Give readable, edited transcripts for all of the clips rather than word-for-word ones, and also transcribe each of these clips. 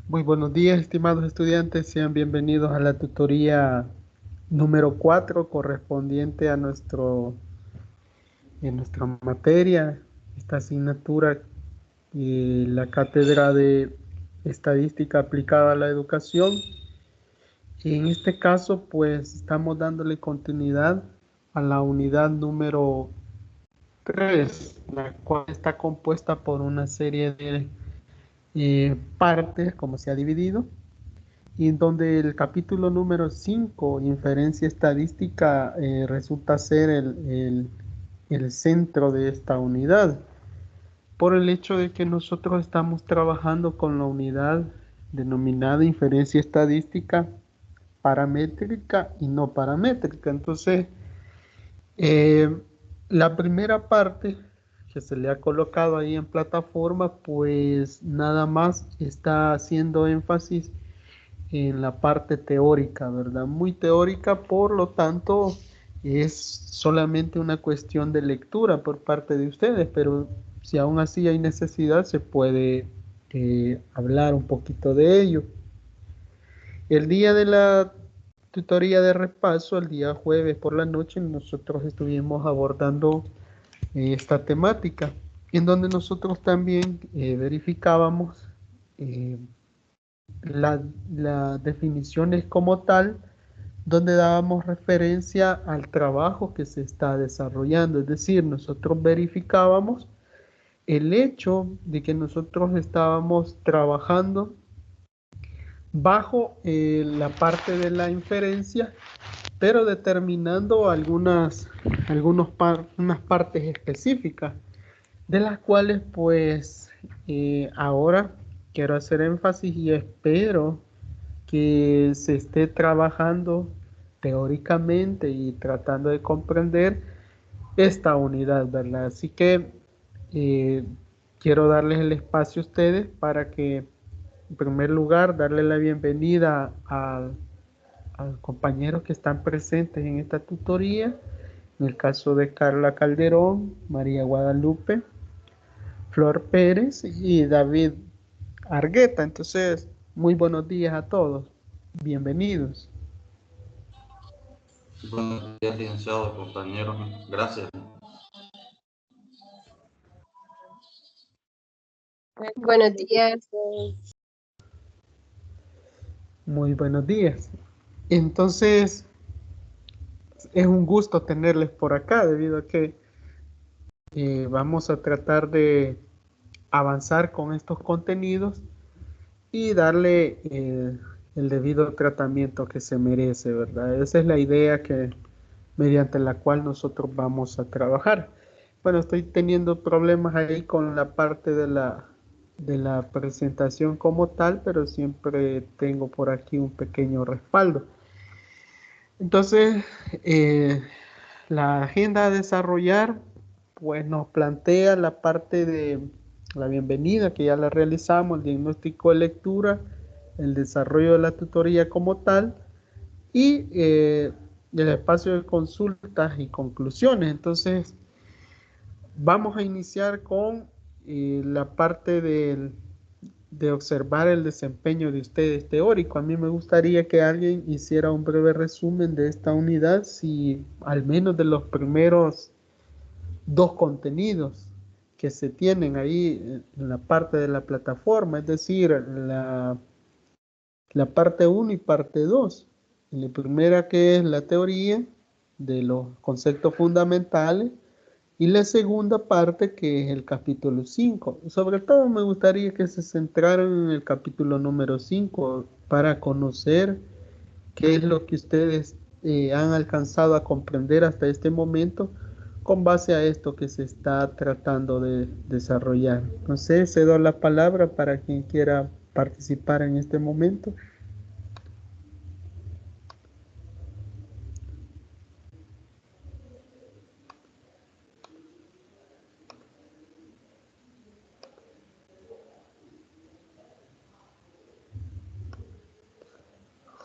Muy buenos días, estimados estudiantes. Sean bienvenidos a la tutoría número 4 correspondiente a nuestra materia, esta asignatura y la cátedra de Estadística aplicada a la educación. Y en este caso, pues estamos dándole continuidad a la unidad número 3, la cual está compuesta por una serie de partes, como se ha dividido. Y en donde el capítulo número 5, inferencia estadística, resulta ser el centro de esta unidad, por el hecho de que nosotros estamos trabajando con la unidad denominada inferencia estadística paramétrica y no paramétrica. Entonces, eh, la primera parte que se le ha colocado ahí en plataforma, pues nada más está haciendo énfasis en la parte teórica, ¿verdad? Muy teórica, por lo tanto, es solamente una cuestión de lectura por parte de ustedes, pero si aún así hay necesidad, se puede hablar un poquito de ello. El día de la tutoría de repaso, el día jueves por la noche, nosotros estuvimos abordando esta temática, en donde nosotros también verificábamos eh, las definiciones como tal, donde dábamos referencia al trabajo que se está desarrollando. Es decir, nosotros verificábamos el hecho de que nosotros estábamos trabajando bajo la parte de la inferencia, pero determinando unas partes específicas, de las cuales pues ahora quiero hacer énfasis y espero que se esté trabajando teóricamente y tratando de comprender esta unidad, ¿verdad? Así que eh, quiero darles el espacio a ustedes para que, en primer lugar, darle la bienvenida a los compañeros que están presentes en esta tutoría. En el caso de Carla Calderón, María Guadalupe, Flor Pérez y David Argueta. Entonces, muy buenos días a todos. Bienvenidos. Buenos días, licenciado, compañeros. Gracias. Buenos días. Muy buenos días. Entonces, es un gusto tenerles por acá debido a que vamos a tratar de avanzar con estos contenidos y darle el debido tratamiento que se merece, ¿verdad? Esa es la idea mediante la cual nosotros vamos a trabajar. Bueno, estoy teniendo problemas ahí con la parte de la presentación como tal, pero siempre tengo por aquí un pequeño respaldo. Entonces, eh, la agenda a desarrollar, pues nos plantea la parte de la bienvenida, que ya la realizamos, el diagnóstico de lectura, el desarrollo de la tutoría como tal, y el espacio de consultas y conclusiones. Entonces, vamos a iniciar con la parte de observar el desempeño de ustedes teórico. A mí me gustaría que alguien hiciera un breve resumen de esta unidad, si al menos de los primeros dos contenidos que se tienen ahí en la parte de la plataforma, es decir, la parte uno y parte 2. La primera, que es la teoría de los conceptos fundamentales, y la segunda parte, que es el capítulo 5. Sobre todo me gustaría que se centraran en el capítulo número 5 para conocer qué es lo que ustedes han alcanzado a comprender hasta este momento con base a esto que se está tratando de desarrollar. Entonces, cedo la palabra para quien quiera participar en este momento.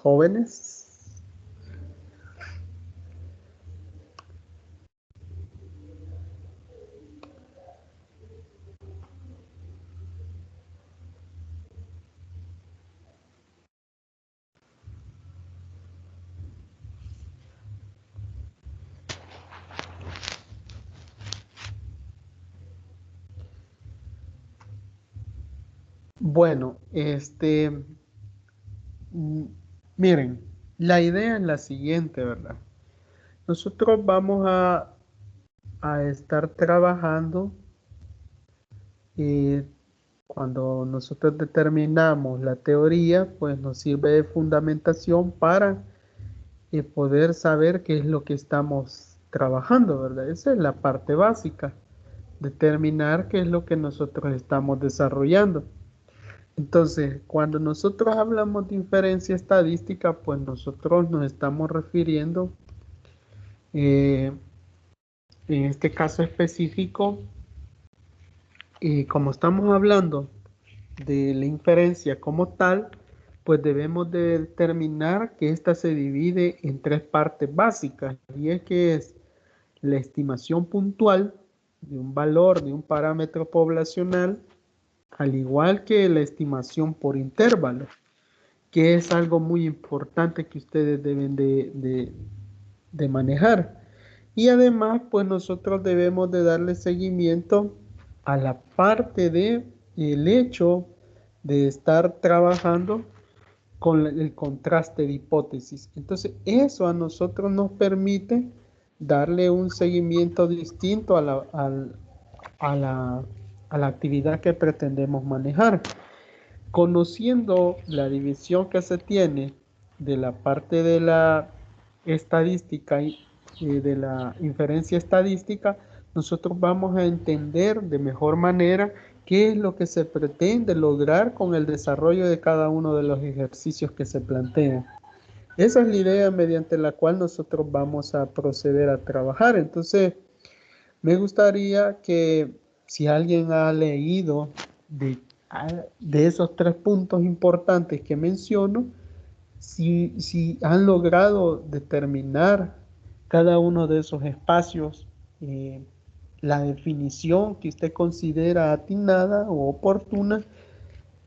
Jóvenes. Bueno, mm, miren, la idea es la siguiente, ¿verdad? Nosotros vamos a estar trabajando y cuando nosotros determinamos la teoría, pues nos sirve de fundamentación para poder saber qué es lo que estamos trabajando, ¿verdad? Esa es la parte básica, determinar qué es lo que nosotros estamos desarrollando. Entonces, cuando nosotros hablamos de inferencia estadística, pues nosotros nos estamos refiriendo, eh, en este caso específico, como estamos hablando de la inferencia como tal, pues debemos de determinar que ésta se divide en tres partes básicas, y es que es la estimación puntual de un valor de un parámetro poblacional, al igual que la estimación por intervalo, que es algo muy importante que ustedes deben de manejar. Y además, pues nosotros debemos de darle seguimiento a la parte de el hecho de estar trabajando con el contraste de hipótesis. Entonces, eso a nosotros nos permite darle un seguimiento distinto a la, a la actividad que pretendemos manejar. Conociendo la división que se tiene de la parte de la estadística y de la inferencia estadística, nosotros vamos a entender de mejor manera qué es lo que se pretende lograr con el desarrollo de cada uno de los ejercicios que se plantean. Esa es la idea mediante la cual nosotros vamos a proceder a trabajar. Entonces, me gustaría que si alguien ha leído de esos tres puntos importantes que menciono, si han logrado determinar cada uno de esos espacios, la definición que usted considera atinada o oportuna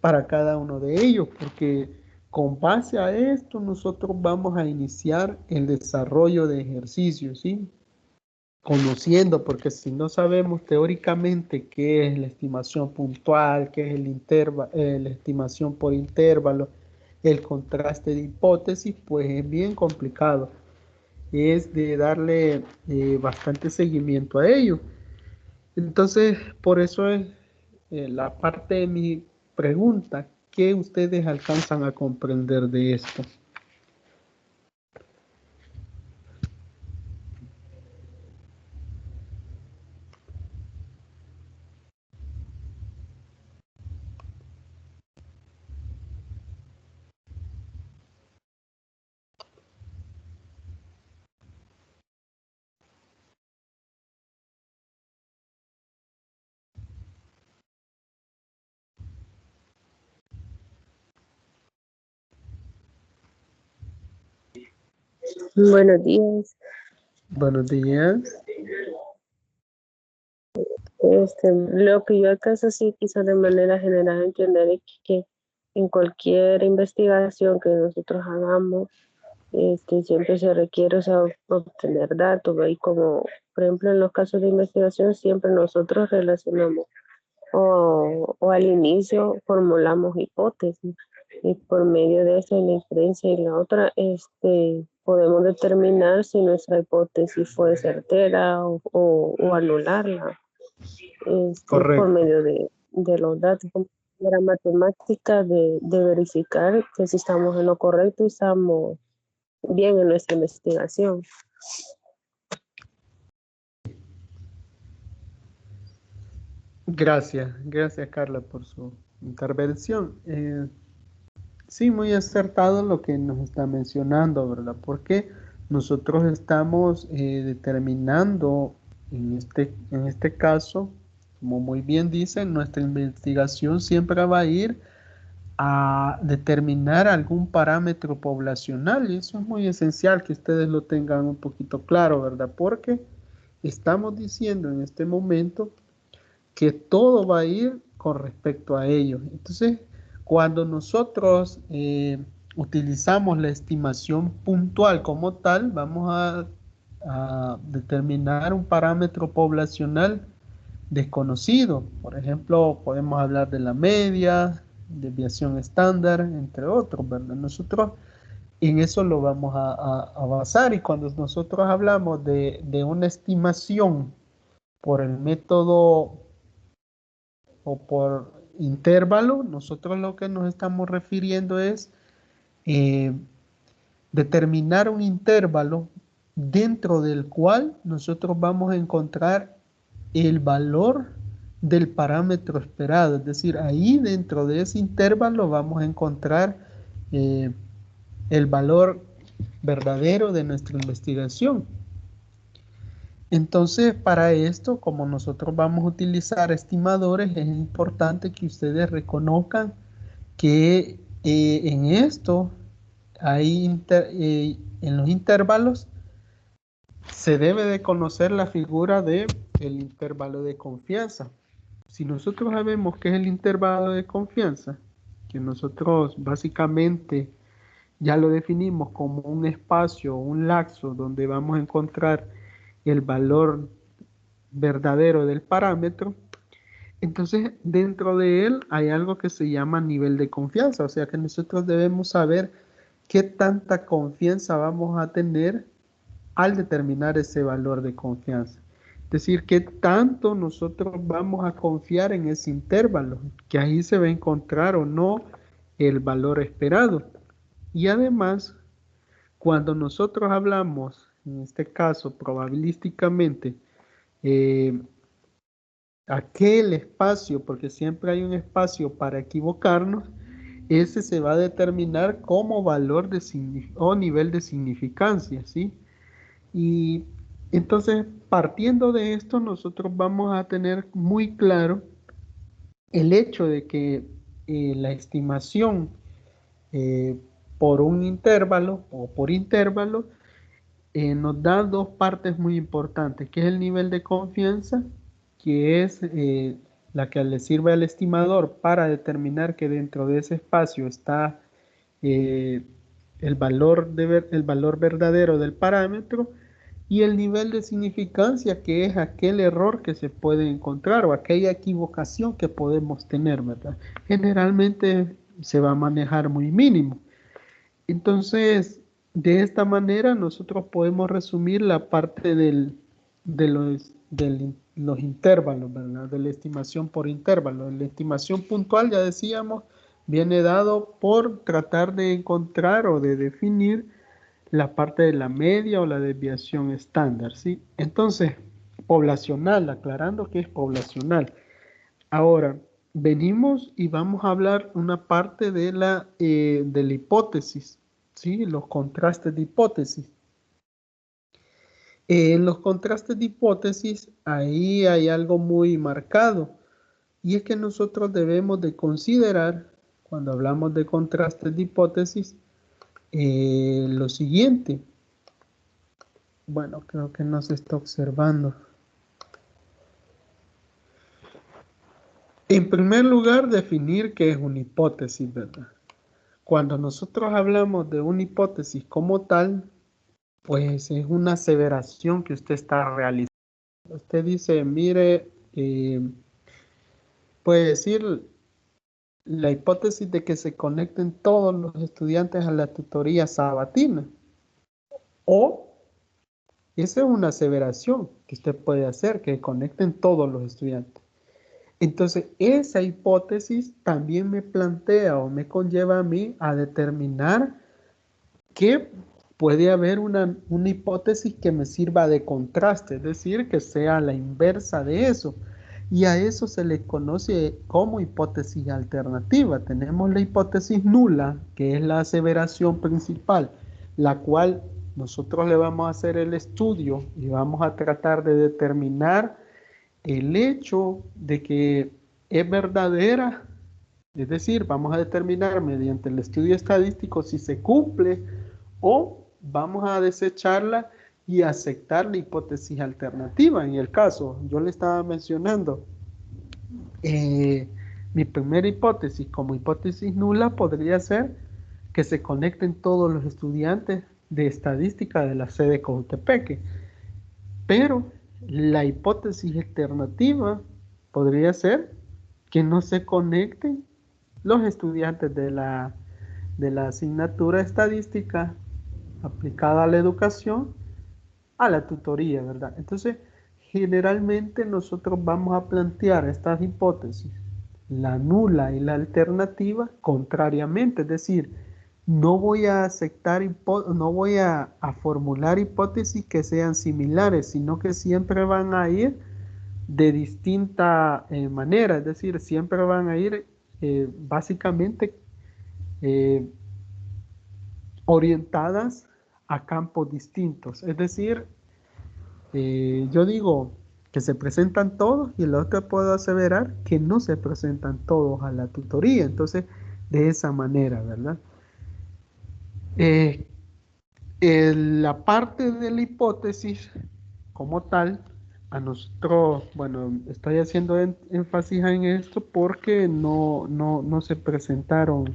para cada uno de ellos, porque con base a esto nosotros vamos a iniciar el desarrollo de ejercicios, ¿sí? Conociendo, porque si no sabemos teóricamente qué es la estimación puntual, qué es la estimación por intervalo, el contraste de hipótesis, pues es bien complicado. Es de darle bastante seguimiento a ello. Entonces, por eso es la parte de mi pregunta, ¿qué ustedes alcanzan a comprender de esto? Buenos días. Buenos días. Lo que yo acaso sí quizás de manera general entender es que en cualquier investigación que nosotros hagamos, siempre se requiere, o sea, obtener datos, ¿ve? Y como, por ejemplo, en los casos de investigación, siempre nosotros relacionamos o al inicio formulamos hipótesis y por medio de esa la inferencia y la otra, podemos determinar si nuestra hipótesis fue certera o anularla por Correcto. medio de los datos, como la matemática de verificar que si estamos en lo correcto y estamos bien en nuestra investigación. Gracias Carla por su intervención. Sí, muy acertado lo que nos está mencionando, ¿verdad? Porque nosotros estamos determinando en este caso, como muy bien dice, nuestra investigación siempre va a ir a determinar algún parámetro poblacional, y eso es muy esencial que ustedes lo tengan un poquito claro, ¿verdad? Porque estamos diciendo en este momento que todo va a ir con respecto a ello. Entonces, cuando nosotros utilizamos la estimación puntual como tal, vamos a determinar un parámetro poblacional desconocido. Por ejemplo, podemos hablar de la media, desviación estándar, entre otros, ¿verdad? Nosotros en eso lo vamos a basar, y cuando nosotros hablamos de una estimación por el método o por intervalo, nosotros lo que nos estamos refiriendo es eh, determinar un intervalo dentro del cual nosotros vamos a encontrar el valor del parámetro esperado. Es decir, ahí dentro de ese intervalo vamos a encontrar el valor verdadero de nuestra investigación. Entonces, para esto, como nosotros vamos a utilizar estimadores, es importante que ustedes reconozcan que en esto hay en los intervalos se debe de conocer la figura del intervalo de confianza. Si nosotros sabemos qué es el intervalo de confianza, que nosotros básicamente ya lo definimos como un espacio, un lapso donde vamos a encontrar el valor verdadero del parámetro, entonces dentro de él hay algo que se llama nivel de confianza, o sea que nosotros debemos saber qué tanta confianza vamos a tener al determinar ese valor de confianza. Es decir, qué tanto nosotros vamos a confiar en ese intervalo, que ahí se va a encontrar o no el valor esperado. Y además, cuando nosotros hablamos, en este caso probabilísticamente, aquel espacio, porque siempre hay un espacio para equivocarnos, ese se va a determinar como valor o nivel de significancia, ¿sí? Y entonces, partiendo de esto, nosotros vamos a tener muy claro el hecho de que la estimación eh, por un intervalo o por intervalo nos da dos partes muy importantes, que es el nivel de confianza, que es la que le sirve al estimador para determinar que dentro de ese espacio está eh, el valor verdadero del parámetro, y el nivel de significancia, que es aquel error que se puede encontrar o aquella equivocación que podemos tener, ¿verdad? Generalmente se va a manejar muy mínimo. Entonces, de esta manera nosotros podemos resumir la parte de los intervalos, ¿verdad? De la estimación por intervalos. La estimación puntual, ya decíamos, viene dado por tratar de encontrar o de definir la parte de la media o la desviación estándar, ¿sí? Entonces, poblacional, aclarando que es poblacional. Ahora, venimos y vamos a hablar una parte de la hipótesis, ¿sí? Los contrastes de hipótesis. En los contrastes de hipótesis, ahí hay algo muy marcado, y es que nosotros debemos de considerar, cuando hablamos de contrastes de hipótesis, lo siguiente. Bueno, creo que no se está observando. En primer lugar, definir qué es una hipótesis, ¿verdad? Cuando nosotros hablamos de una hipótesis como tal, pues es una aseveración que usted está realizando. Usted dice, mire, puede decir la hipótesis de que se conecten todos los estudiantes a la tutoría sabatina. O esa es una aseveración que usted puede hacer, que conecten todos los estudiantes. Entonces, esa hipótesis también me plantea o me conlleva a mí a determinar que puede haber una hipótesis que me sirva de contraste, es decir, que sea la inversa de eso. Y a eso se le conoce como hipótesis alternativa. Tenemos la hipótesis nula, que es la aseveración principal, la cual nosotros le vamos a hacer el estudio y vamos a tratar de determinar el hecho de que es verdadera, es decir, vamos a determinar mediante el estudio estadístico si se cumple, o vamos a desecharla y aceptar la hipótesis alternativa. En el caso, yo le estaba mencionando, mi primera hipótesis como hipótesis nula podría ser que se conecten todos los estudiantes de estadística de la sede de Cojutepeque, pero la hipótesis alternativa podría ser que no se conecten los estudiantes de la asignatura estadística aplicada a la educación a la tutoría, ¿verdad? Entonces, generalmente nosotros vamos a plantear estas hipótesis, la nula y la alternativa, contrariamente, es decir, no voy a aceptar, no voy a formular hipótesis que sean similares, sino que siempre van a ir de distinta manera, es decir, siempre van a ir básicamente eh, orientadas a campos distintos. Es decir, yo digo que se presentan todos y el otro puedo aseverar que no se presentan todos a la tutoría. Entonces, de esa manera, ¿verdad? Eh, la parte de la hipótesis como tal, a nosotros, bueno, estoy haciendo énfasis en esto porque no se presentaron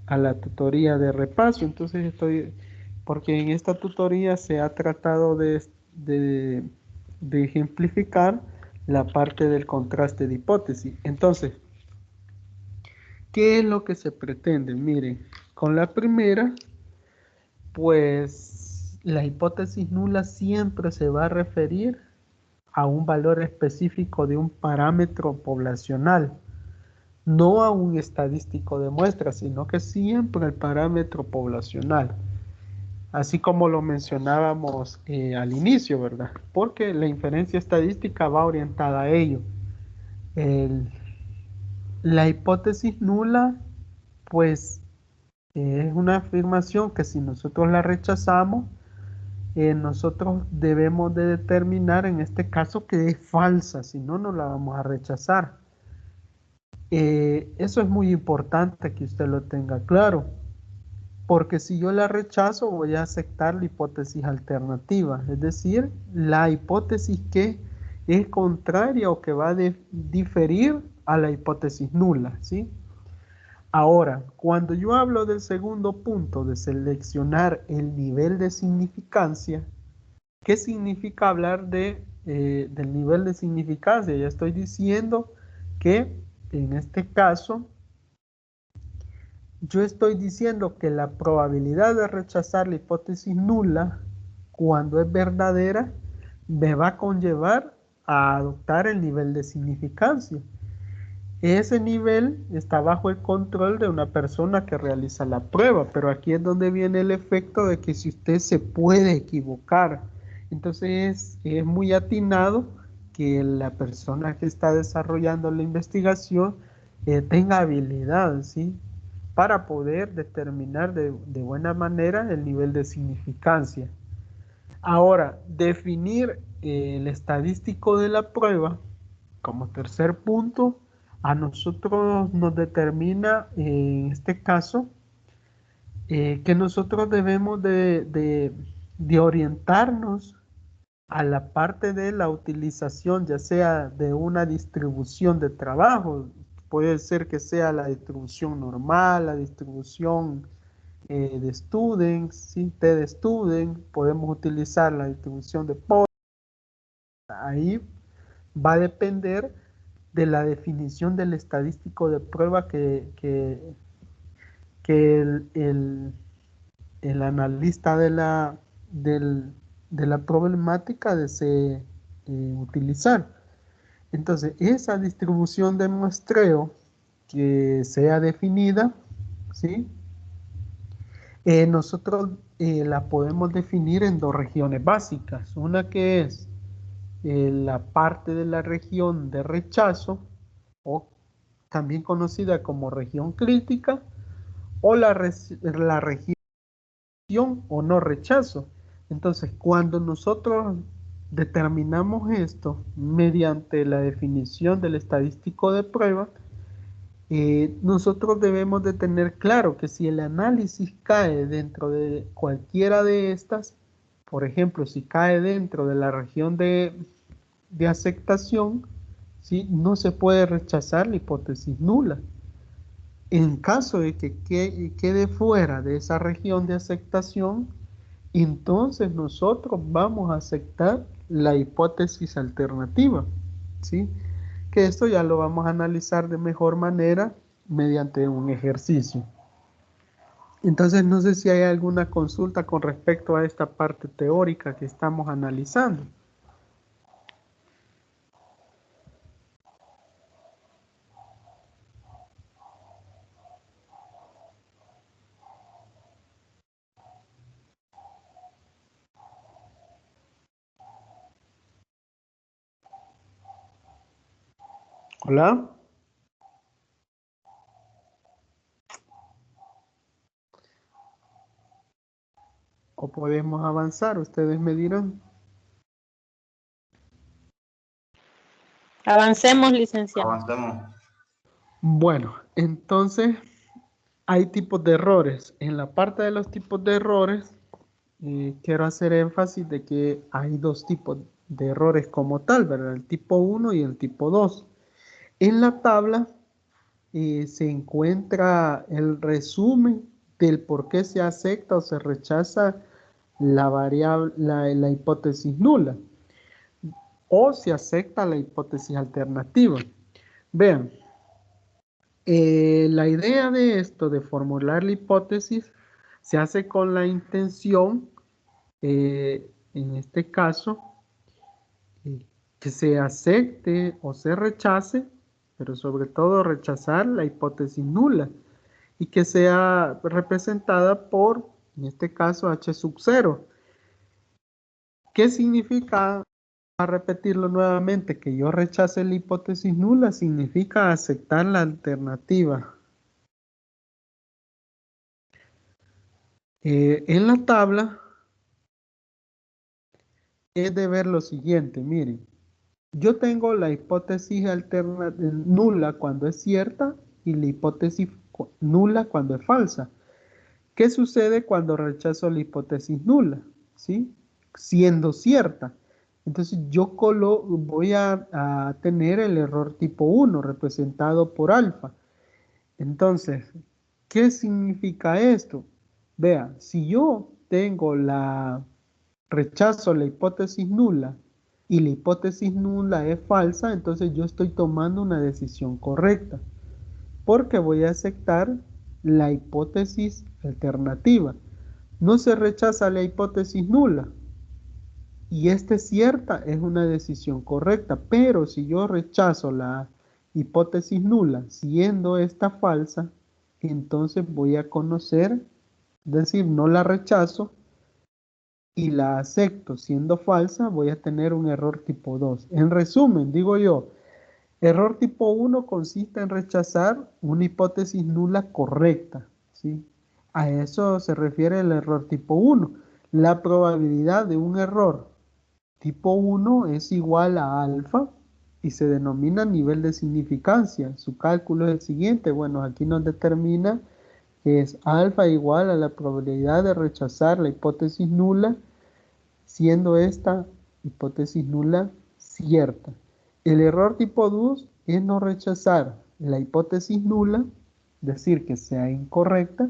a la tutoría de repaso. Entonces porque en esta tutoría se ha tratado de, de ejemplificar la parte del contraste de hipótesis. Entonces, ¿qué es lo que se pretende? Miren, con la primera, pues la hipótesis nula siempre se va a referir a un valor específico de un parámetro poblacional, no a un estadístico de muestras, sino que siempre el parámetro poblacional, así como lo mencionábamos al inicio, ¿verdad? Porque la inferencia estadística va orientada a ello. El- la hipótesis nula, pues, es una afirmación que si nosotros la rechazamos, nosotros debemos de determinar en este caso que es falsa, si no, no la vamos a rechazar. Eso es muy importante que usted lo tenga claro, porque si yo la rechazo voy a aceptar la hipótesis alternativa, es decir, la hipótesis que es contraria o que va a diferir a la hipótesis nula, ¿sí? Ahora, cuando yo hablo del segundo punto de seleccionar el nivel de significancia, ¿qué significa hablar del nivel de significancia? Ya estoy diciendo que en este caso, yo estoy diciendo que la probabilidad de rechazar la hipótesis nula cuando es verdadera me va a conllevar a adoptar el nivel de significancia. Ese nivel está bajo el control de una persona que realiza la prueba, pero aquí es donde viene el efecto de que si usted se puede equivocar, entonces es muy atinado que la persona que está desarrollando la investigación tenga habilidad, ¿sí? Para poder determinar de buena manera el nivel de significancia. Ahora, definir el estadístico de la prueba como tercer punto, a nosotros nos determina, en este caso, que nosotros debemos de orientarnos a la parte de la utilización, ya sea de una distribución de trabajo, puede ser que sea la distribución normal, la distribución de students, ¿sí? De student, podemos utilizar la distribución de post, ahí va a depender de la definición del estadístico de prueba que el analista de la problemática desee utilizar. Entonces, esa distribución de muestreo que sea definida, ¿sí? Nosotros la podemos definir en dos regiones básicas. Una que es la parte de la región de rechazo, o también conocida como región crítica, o la región o no rechazo. Entonces, cuando nosotros determinamos esto mediante la definición del estadístico de prueba, nosotros debemos de tener claro que si el análisis cae dentro de cualquiera de estas, por ejemplo, si cae dentro de la región de aceptación, ¿sí? No se puede rechazar la hipótesis nula. En caso de que quede fuera de esa región de aceptación, entonces nosotros vamos a aceptar la hipótesis alternativa, ¿sí? Que esto ya lo vamos a analizar de mejor manera mediante un ejercicio. Entonces, no sé si hay alguna consulta con respecto a esta parte teórica que estamos analizando. Hola. O podemos avanzar, ustedes me dirán. Avancemos, licenciado. Avancemos. Bueno, entonces hay tipos de errores. En la parte de los tipos de errores, quiero hacer énfasis de que hay dos tipos de errores como tal, ¿verdad? El tipo 1 y el tipo 2. En la tabla se encuentra el resumen del por qué se acepta o se rechaza la variable, la hipótesis nula o se acepta la hipótesis alternativa. Vean, la idea de esto, de formular la hipótesis, se hace con la intención, en este caso, que se acepte o se rechace, pero sobre todo rechazar la hipótesis nula y que sea representada por, en este caso, H sub 0. ¿Qué significa? A repetirlo nuevamente, que yo rechace la hipótesis nula significa aceptar la alternativa. En la tabla es de ver lo siguiente, miren, yo tengo la hipótesis nula cuando es cierta y la hipótesis nula cuando es falsa. ¿Qué sucede cuando rechazo la hipótesis nula? ¿Sí? Siendo cierta. Entonces yo voy a tener el error tipo 1 representado por alfa. Entonces, ¿qué significa esto? Vea, si yo tengo rechazo la hipótesis nula y la hipótesis nula es falsa, entonces yo estoy tomando una decisión correcta porque voy a aceptar la hipótesis alternativa. No se rechaza la hipótesis nula y esta es cierta, es una decisión correcta, pero si yo rechazo la hipótesis nula siendo esta falsa, entonces voy a conocer, es decir, no la rechazo y la acepto siendo falsa, voy a tener un error tipo 2. En resumen, digo yo, error tipo 1 consiste en rechazar una hipótesis nula correcta, ¿sí? A eso se refiere el error tipo 1. La probabilidad de un error tipo 1 es igual a alfa y se denomina nivel de significancia. Su cálculo es el siguiente. Bueno, aquí nos determina que es alfa igual a la probabilidad de rechazar la hipótesis nula, siendo esta hipótesis nula cierta. El error tipo 2 es no rechazar la hipótesis nula, decir que sea incorrecta.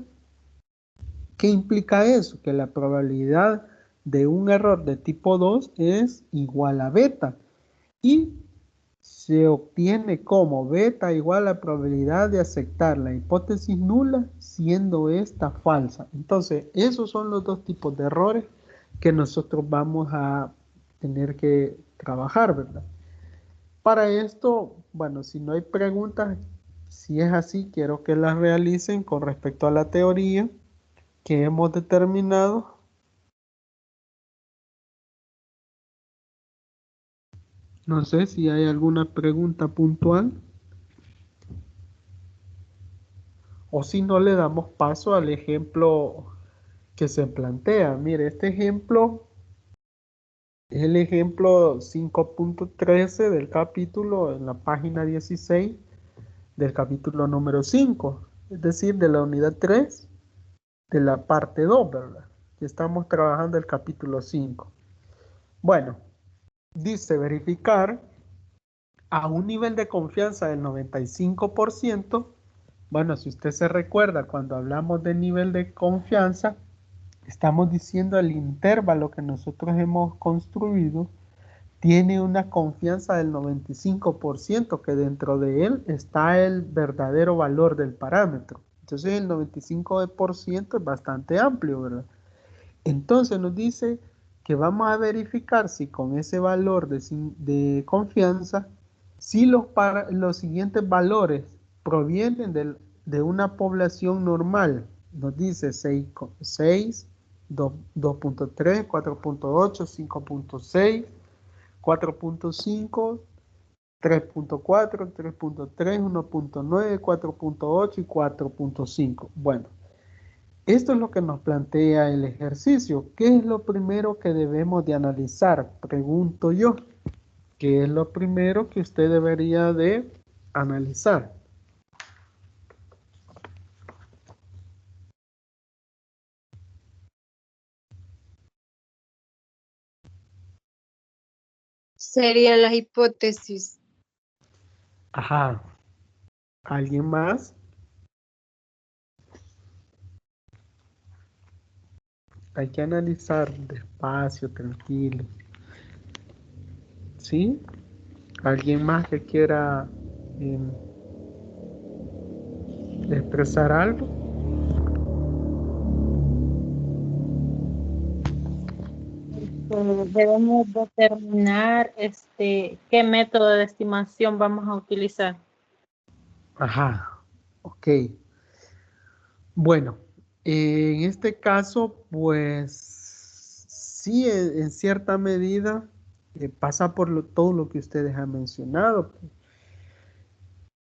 ¿Qué implica eso? Que la probabilidad de un error de tipo 2 es igual a beta y se obtiene como beta igual a la probabilidad de aceptar la hipótesis nula siendo esta falsa. Entonces, esos son los dos tipos de errores que nosotros vamos a tener que trabajar, ¿verdad? Para esto, bueno, si no hay preguntas, si es así, quiero que las realicen con respecto a la teoría que hemos determinado. No sé si hay alguna pregunta puntual o si no le damos paso al ejemplo que se plantea. Mire, este ejemplo es el ejemplo 5.13 del capítulo en la página 16 del capítulo número 5, es decir, de la unidad 3 de la parte 2, ¿verdad? Que estamos trabajando el capítulo 5. Bueno, dice verificar a un nivel de confianza del 95%. Bueno, si usted se recuerda, cuando hablamos de nivel de confianza, estamos diciendo el intervalo que nosotros hemos construido tiene una confianza del 95%, que dentro de él está el verdadero valor del parámetro. Entonces el 95% es bastante amplio, ¿verdad? Entonces nos dice que vamos a verificar si con ese valor de confianza, si los siguientes valores provienen de una población normal. Nos dice 6, 2.3, 4.8, 5.6, 4.5, 3.4, 3.3, 1.9, 4.8 y 4.5. Bueno, esto es lo que nos plantea el ejercicio. ¿Qué es lo primero que debemos de analizar? Pregunto yo. ¿Qué es lo primero que usted debería de analizar? Serían las hipótesis. Ajá. ¿Alguien más? Hay que analizar despacio, tranquilo. ¿Sí? ¿Alguien más que quiera expresar algo? Debemos determinar qué método de estimación vamos a utilizar. Ajá. Ok. Bueno, en este caso, pues sí, en cierta medida pasa por todo lo que ustedes han mencionado.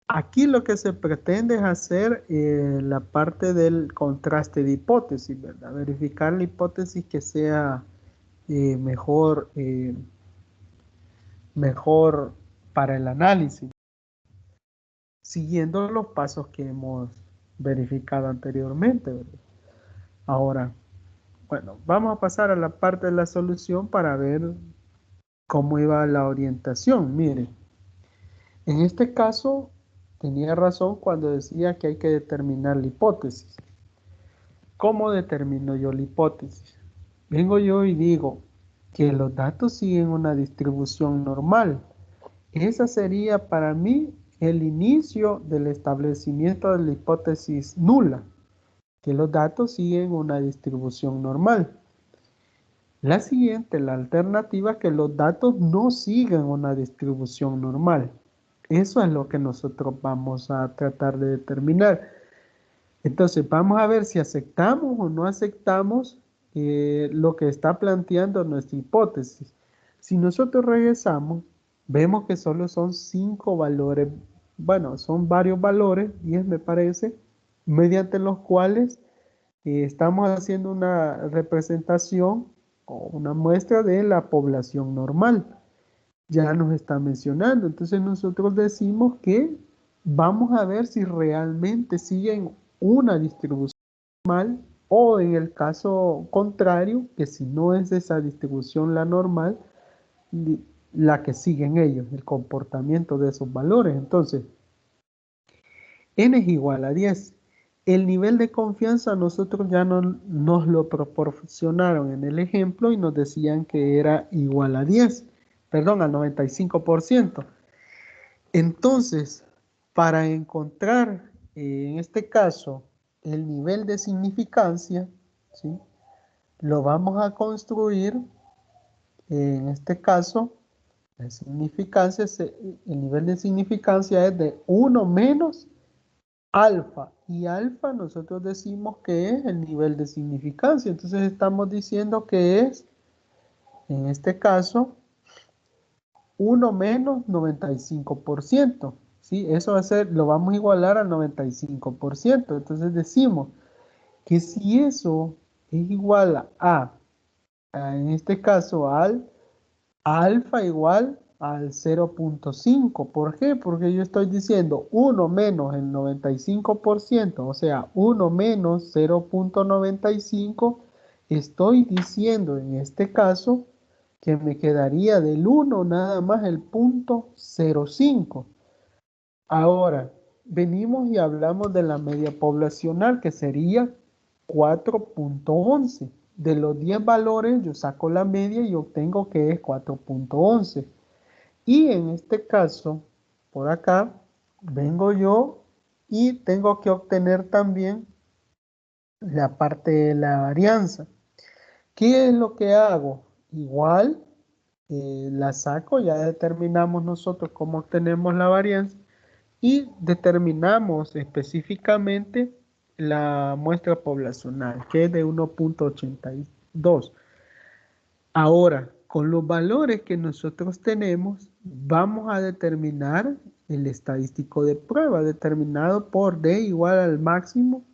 Aquí lo que se pretende es hacer la parte del contraste de hipótesis, ¿verdad? Verificar la hipótesis que sea mejor para el análisis, siguiendo los pasos que hemos verificado anteriormente, ¿verdad? Ahora, bueno, vamos a pasar a la parte de la solución para ver cómo iba la orientación. Miren, en este caso tenía razón cuando decía que hay que determinar la hipótesis. ¿Cómo determino yo la hipótesis? Vengo yo y digo que los datos siguen una distribución normal. Esa sería para mí el inicio del establecimiento de la hipótesis nula, que los datos siguen una distribución normal. La siguiente, la alternativa, que los datos no siguen una distribución normal. Eso es lo que nosotros vamos a tratar de determinar. Entonces, vamos a ver si aceptamos o no aceptamos lo que está planteando nuestra hipótesis. Si nosotros regresamos, vemos que solo son 5 valores, bueno, son varios valores, 10 me parece, mediante los cuales estamos haciendo una representación o una muestra de la población normal. Ya nos está mencionando. Entonces nosotros decimos que vamos a ver si realmente siguen una distribución normal, o en el caso contrario, que si no es esa distribución la normal, la que siguen ellos, el comportamiento de esos valores. Entonces, n es igual a 10. El nivel de confianza nosotros ya nos lo proporcionaron en el ejemplo y nos decían que era igual a 10, perdón, al 95%. Entonces, para encontrar en este caso el nivel de significancia, ¿sí? Lo vamos a construir en este caso, el nivel de significancia es de 1 menos alfa, y alfa nosotros decimos que es el nivel de significancia. Entonces estamos diciendo que es, en este caso, 1 menos 95%. ¿Sí? Eso va a ser, lo vamos a igualar al 95%. Entonces decimos que si eso es igual en este caso, al alfa igual al 0.5. ¿Por qué? Porque yo estoy diciendo 1 menos el 95%, o sea, 1 menos 0.95. Estoy diciendo en este caso que me quedaría del 1 nada más el punto 0.5. Ahora, venimos y hablamos de la media poblacional, que sería 4.11. de los 10 valores yo saco la media y obtengo que es 4.11. Y en este caso, por acá, vengo yo y tengo que obtener también la parte de la varianza. ¿Qué es lo que hago? Igual la saco, ya determinamos nosotros cómo obtenemos la varianza y determinamos específicamente la muestra poblacional, que es de 1.82. Ahora, con los valores que nosotros tenemos, vamos a determinar el estadístico de prueba, determinado por D igual al máximo,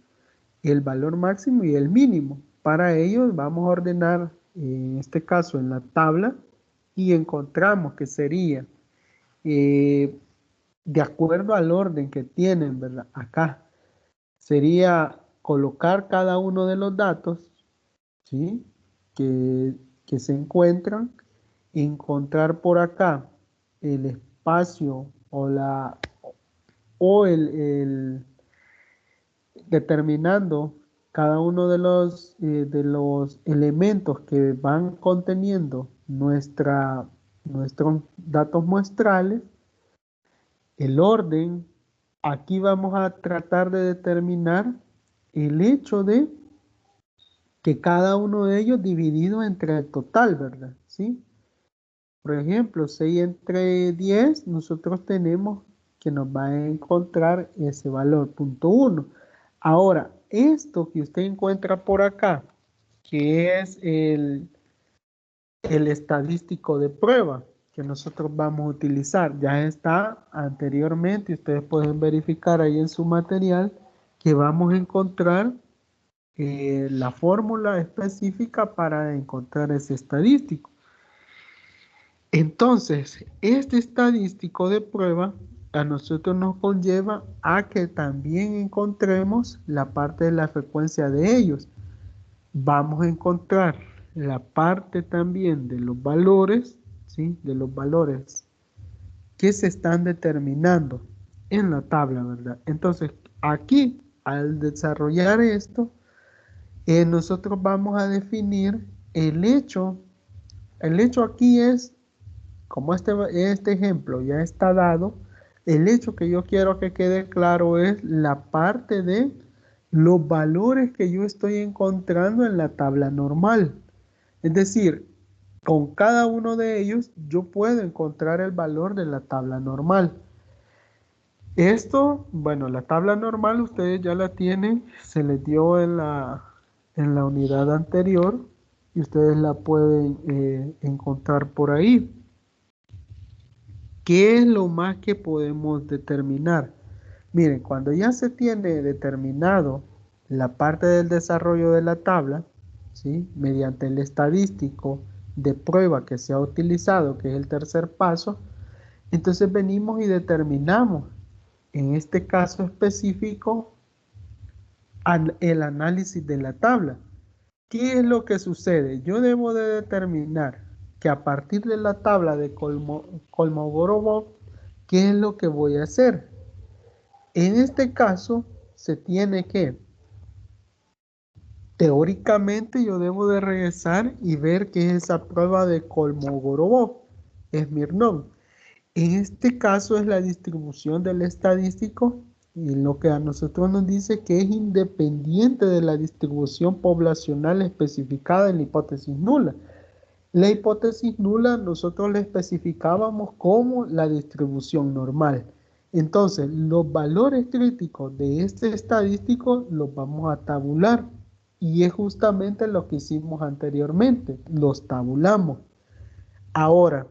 el valor máximo y el mínimo. Para ello vamos a ordenar, en este caso en la tabla, y encontramos que sería, de acuerdo al orden que tienen, ¿verdad? Acá, sería colocar cada uno de los datos, ¿sí? Que se encuentran, encontrar por acá el espacio o determinando cada uno de los elementos que van conteniendo nuestros datos muestrales, el orden. Aquí vamos a tratar de determinar el hecho de que cada uno de ellos dividido entre el total, ¿verdad? ¿Sí? Por ejemplo, 6 entre 10, nosotros tenemos que nos va a encontrar ese valor, 0.1. Ahora, esto que usted encuentra por acá, que es el estadístico de prueba que nosotros vamos a utilizar, ya está anteriormente, ustedes pueden verificar ahí en su material que vamos a encontrar la fórmula específica para encontrar ese estadístico. Entonces, este estadístico de prueba a nosotros nos conlleva a que también encontremos la parte de la frecuencia de ellos. Vamos a encontrar la parte también de los valores, ¿sí? De los valores que se están determinando en la tabla, ¿verdad? Entonces, aquí, al desarrollar esto, nosotros vamos a definir el hecho. El hecho aquí es, como este ejemplo ya está dado, el hecho que yo quiero que quede claro es la parte de los valores que yo estoy encontrando en la tabla normal. Es decir, con cada uno de ellos yo puedo encontrar el valor de la tabla normal. Esto, bueno, la tabla normal ustedes ya la tienen, se les dio en la unidad anterior y ustedes la pueden encontrar por ahí. ¿Qué es lo más que podemos determinar? Miren, cuando ya se tiene determinado la parte del desarrollo de la tabla, ¿sí? Mediante el estadístico de prueba que se ha utilizado, que es el tercer paso, entonces venimos y determinamos, en este caso específico, el análisis de la tabla. ¿Qué es lo que sucede? Yo debo de determinar que a partir de la tabla de Kolmogorov, ¿qué es lo que voy a hacer? En este caso, se tiene que, teóricamente, yo debo de regresar y ver qué es esa prueba de Kolmogorov, Smirnov. En este caso es la distribución del estadístico y lo que a nosotros nos dice que es independiente de la distribución poblacional especificada en la hipótesis nula. La hipótesis nula nosotros la especificábamos como la distribución normal. Entonces, los valores críticos de este estadístico los vamos a tabular y es justamente lo que hicimos anteriormente, los tabulamos. Ahora,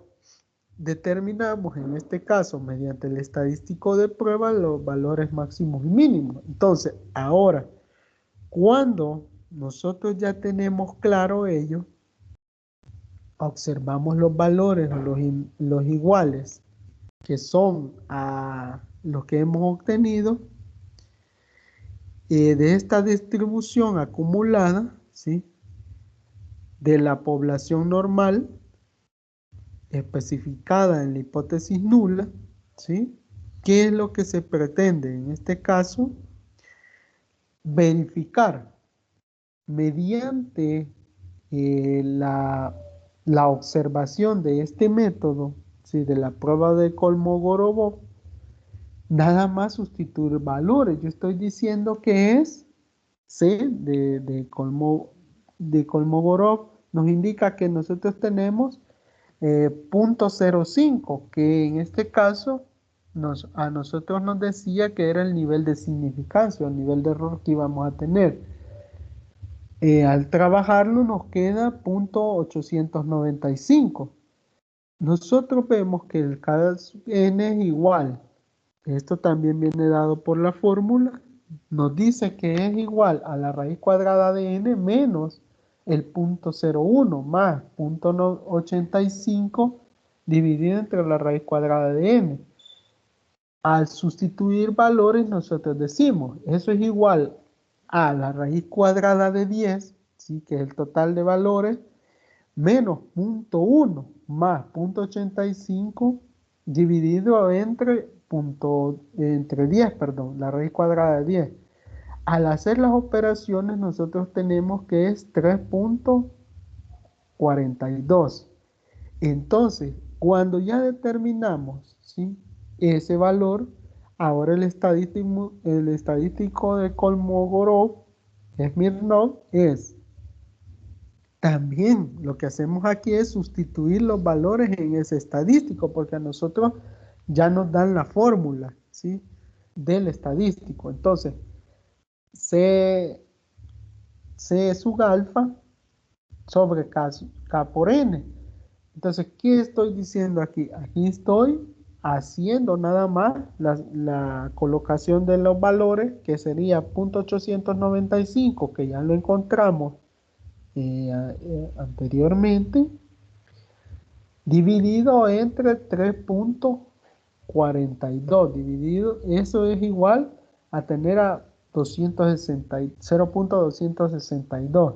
determinamos en este caso mediante el estadístico de prueba los valores máximos y mínimos. Entonces, ahora, cuando nosotros ya tenemos claro ello, observamos los valores o los iguales que son a los que hemos obtenido de esta distribución acumulada, ¿sí? De la población normal especificada en la hipótesis nula, ¿sí? ¿Qué es lo que se pretende en este caso? Verificar mediante la observación de este método, ¿sí? De la prueba de Kolmogorov, nada más sustituir valores. Yo estoy diciendo que es C de Kolmogorov, nos indica que nosotros tenemos 0.05, que en este caso a nosotros nos decía que era el nivel de significancia, el nivel de error que íbamos a tener. Al trabajarlo nos queda 0.895. Nosotros vemos que el caso n es igual. Esto también viene dado por la fórmula. Nos dice que es igual a la raíz cuadrada de n menos el 0.01 más 0.85 dividido entre la raíz cuadrada de n. Al sustituir valores nosotros decimos, eso es igual a la raíz cuadrada de 10, ¿sí? Que es el total de valores, menos 0.1 más 0.85 dividido entre 10, perdón, la raíz cuadrada de 10. Al hacer las operaciones nosotros tenemos que es 3.42. Entonces, cuando ya determinamos, ¿sí? Ese valor, ahora el estadístico de Kolmogorov, Smirnov, es también lo que hacemos aquí es sustituir los valores en ese estadístico, porque a nosotros ya nos dan la fórmula, ¿sí? Del estadístico. Entonces, C sub alfa sobre K por N. Entonces, ¿qué estoy diciendo aquí? Aquí estoy haciendo nada más la colocación de los valores, que sería 0.895, que ya lo encontramos anteriormente, dividido entre 3.42, dividido, eso es igual a tener a 0.262.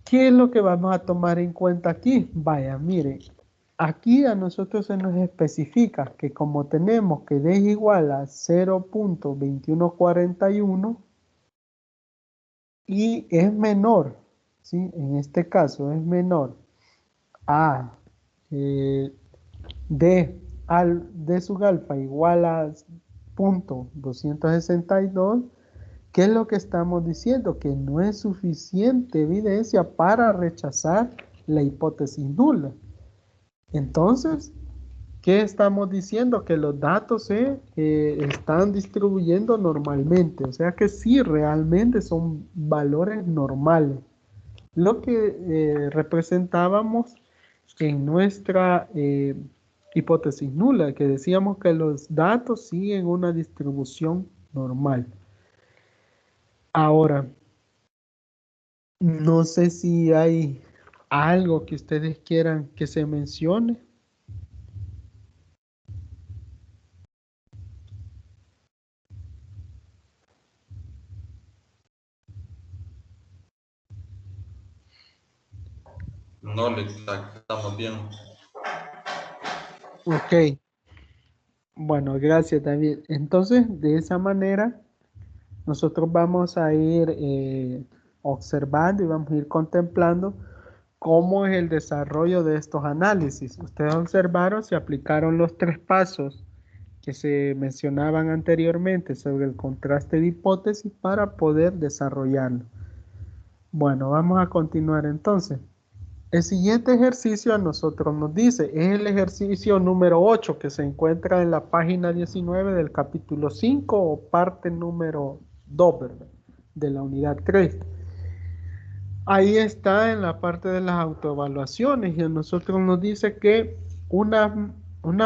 ¿Qué es lo que vamos a tomar en cuenta aquí? Vaya, mire, aquí a nosotros se nos especifica que como tenemos que D es igual a 0.2141 y es menor, ¿sí? En este caso es menor a D sub alfa igual a 0.262, ¿qué es lo que estamos diciendo? Que no es suficiente evidencia para rechazar la hipótesis nula. Entonces, ¿qué estamos diciendo? Que los datos se están distribuyendo normalmente. O sea que sí, realmente son valores normales. Lo que representábamos en nuestra hipótesis nula, que decíamos que los datos siguen una distribución normal. Ahora, no sé si hay algo que ustedes quieran que se mencione. No le estamos bien. Ok, bueno, gracias David. Entonces, de esa manera, nosotros vamos a ir observando y vamos a ir contemplando cómo es el desarrollo de estos análisis. Ustedes observaron, se aplicaron los 3 pasos que se mencionaban anteriormente sobre el contraste de hipótesis para poder desarrollarlo. Bueno, vamos a continuar entonces. El siguiente ejercicio a nosotros nos dice, es el ejercicio número 8 que se encuentra en la página 19 del capítulo 5 o parte número 2, ¿verdad? De la unidad 3. Ahí está en la parte de las autoevaluaciones y a nosotros nos dice que una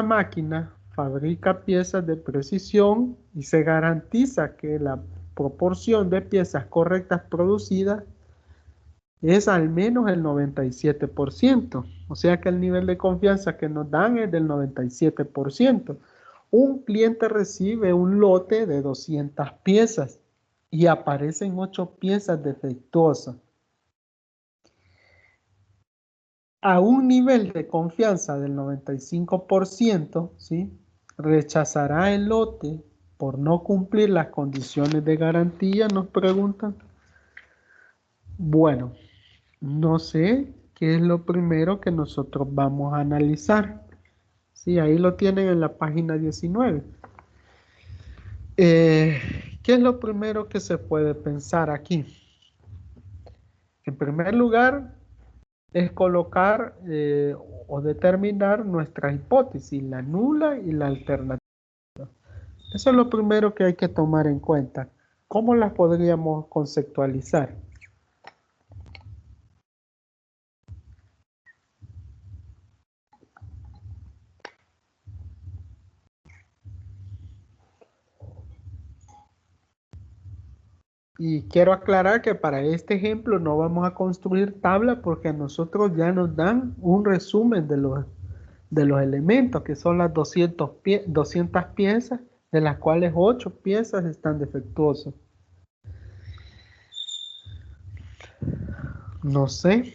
máquina fabrica piezas de precisión y se garantiza que la proporción de piezas correctas producidas es al menos el 97%. O sea que el nivel de confianza que nos dan es del 97%. Un cliente recibe un lote de 200 piezas y aparecen 8 piezas defectuosas. A un nivel de confianza del 95%, ¿sí? Rechazará el lote por no cumplir las condiciones de garantía, nos preguntan. Bueno, no sé qué es lo primero que nosotros vamos a analizar. Sí, ahí lo tienen en la página 19. ¿Qué es lo primero que se puede pensar aquí? En primer lugar, es colocar o determinar nuestra hipótesis, la nula y la alternativa. Eso es lo primero que hay que tomar en cuenta. ¿Cómo las podríamos conceptualizar? Y quiero aclarar que para este ejemplo no vamos a construir tabla porque a nosotros ya nos dan un resumen de los elementos, que son las 200 piezas, de las cuales 8 piezas están defectuosas. No sé.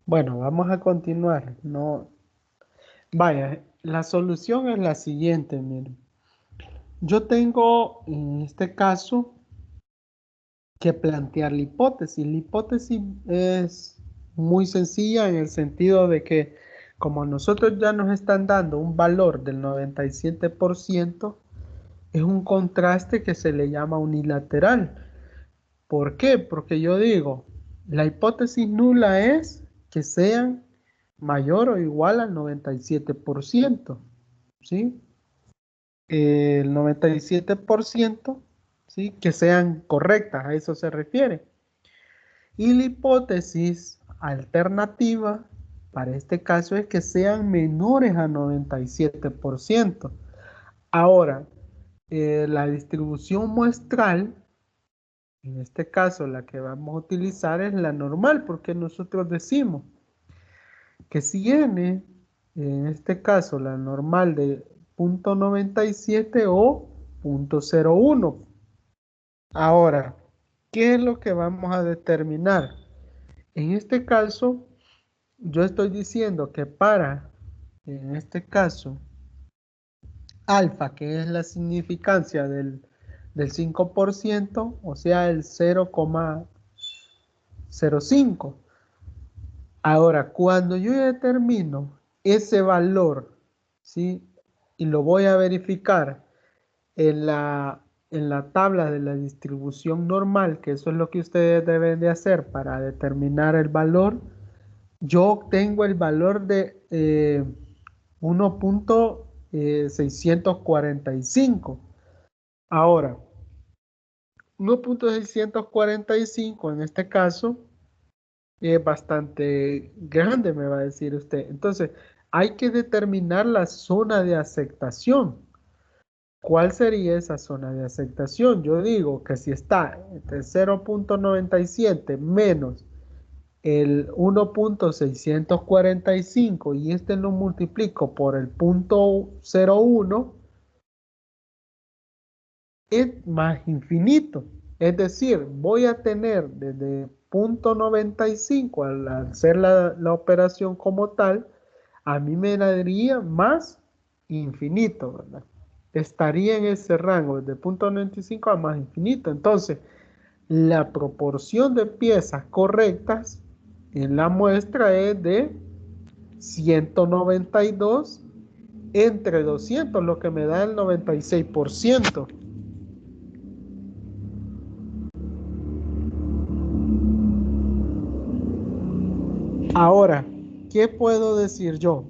Bueno, vamos a continuar. No, vaya, la solución es la siguiente, miren. Yo tengo en este caso que plantear la hipótesis. La hipótesis es muy sencilla en el sentido de que como nosotros ya nos están dando un valor del 97%, es un contraste que se le llama unilateral. ¿Por qué? Porque yo digo, la hipótesis nula es que sean mayor o igual al 97%, ¿sí? El 97%, ¿sí? Que sean correctas, a eso se refiere. Y la hipótesis alternativa para este caso es que sean menores a 97%. Ahora, la distribución muestral, en este caso la que vamos a utilizar es la normal, porque nosotros decimos que si n, en este caso la normal de 0.97 o 0.01. Ahora, ¿qué es lo que vamos a determinar? En este caso, yo estoy diciendo que para, en este caso, alfa, que es la significancia del 5%, o sea, el 0,05. Ahora, cuando yo determino ese valor, ¿sí? Y lo voy a verificar en la tabla de la distribución normal, que eso es lo que ustedes deben de hacer para determinar el valor, yo obtengo el valor de 1.645. Ahora, 1.645 en este caso es bastante grande, me va a decir usted. Entonces, hay que determinar la zona de aceptación. ¿Cuál sería esa zona de aceptación? Yo digo que si está entre 0.97 menos el 1.645 y este lo multiplico por el 0.01, es más infinito. Es decir, voy a tener desde 0.95 al hacer la operación como tal, a mí me daría más infinito, ¿verdad? Estaría en ese rango, desde 0.95 a más infinito. Entonces, la proporción de piezas correctas en la muestra es de 192 entre 200, lo que me da el 96%. Ahora, ¿qué puedo decir yo?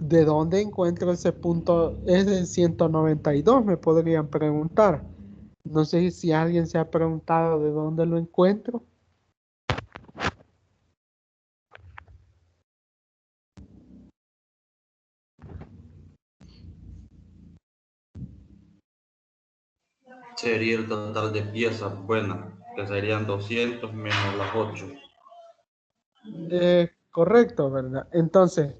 ¿De dónde encuentro ese punto? Es de 192, me podrían preguntar. No sé si alguien se ha preguntado de dónde lo encuentro. Sería el total de piezas buenas, que serían 200 menos las 8. Correcto, ¿verdad? Entonces,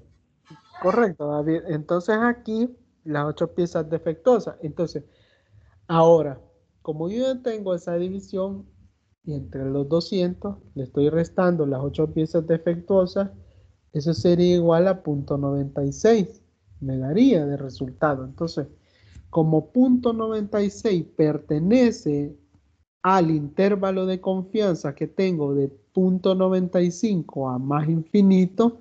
correcto, David. Entonces aquí las 8 piezas defectuosas. Entonces, ahora, como yo ya tengo esa división y entre los 200 le estoy restando las 8 piezas defectuosas, eso sería igual a 0.96. Me daría de resultado. Entonces, como 0.96 pertenece al intervalo de confianza que tengo de 0.95 a más infinito,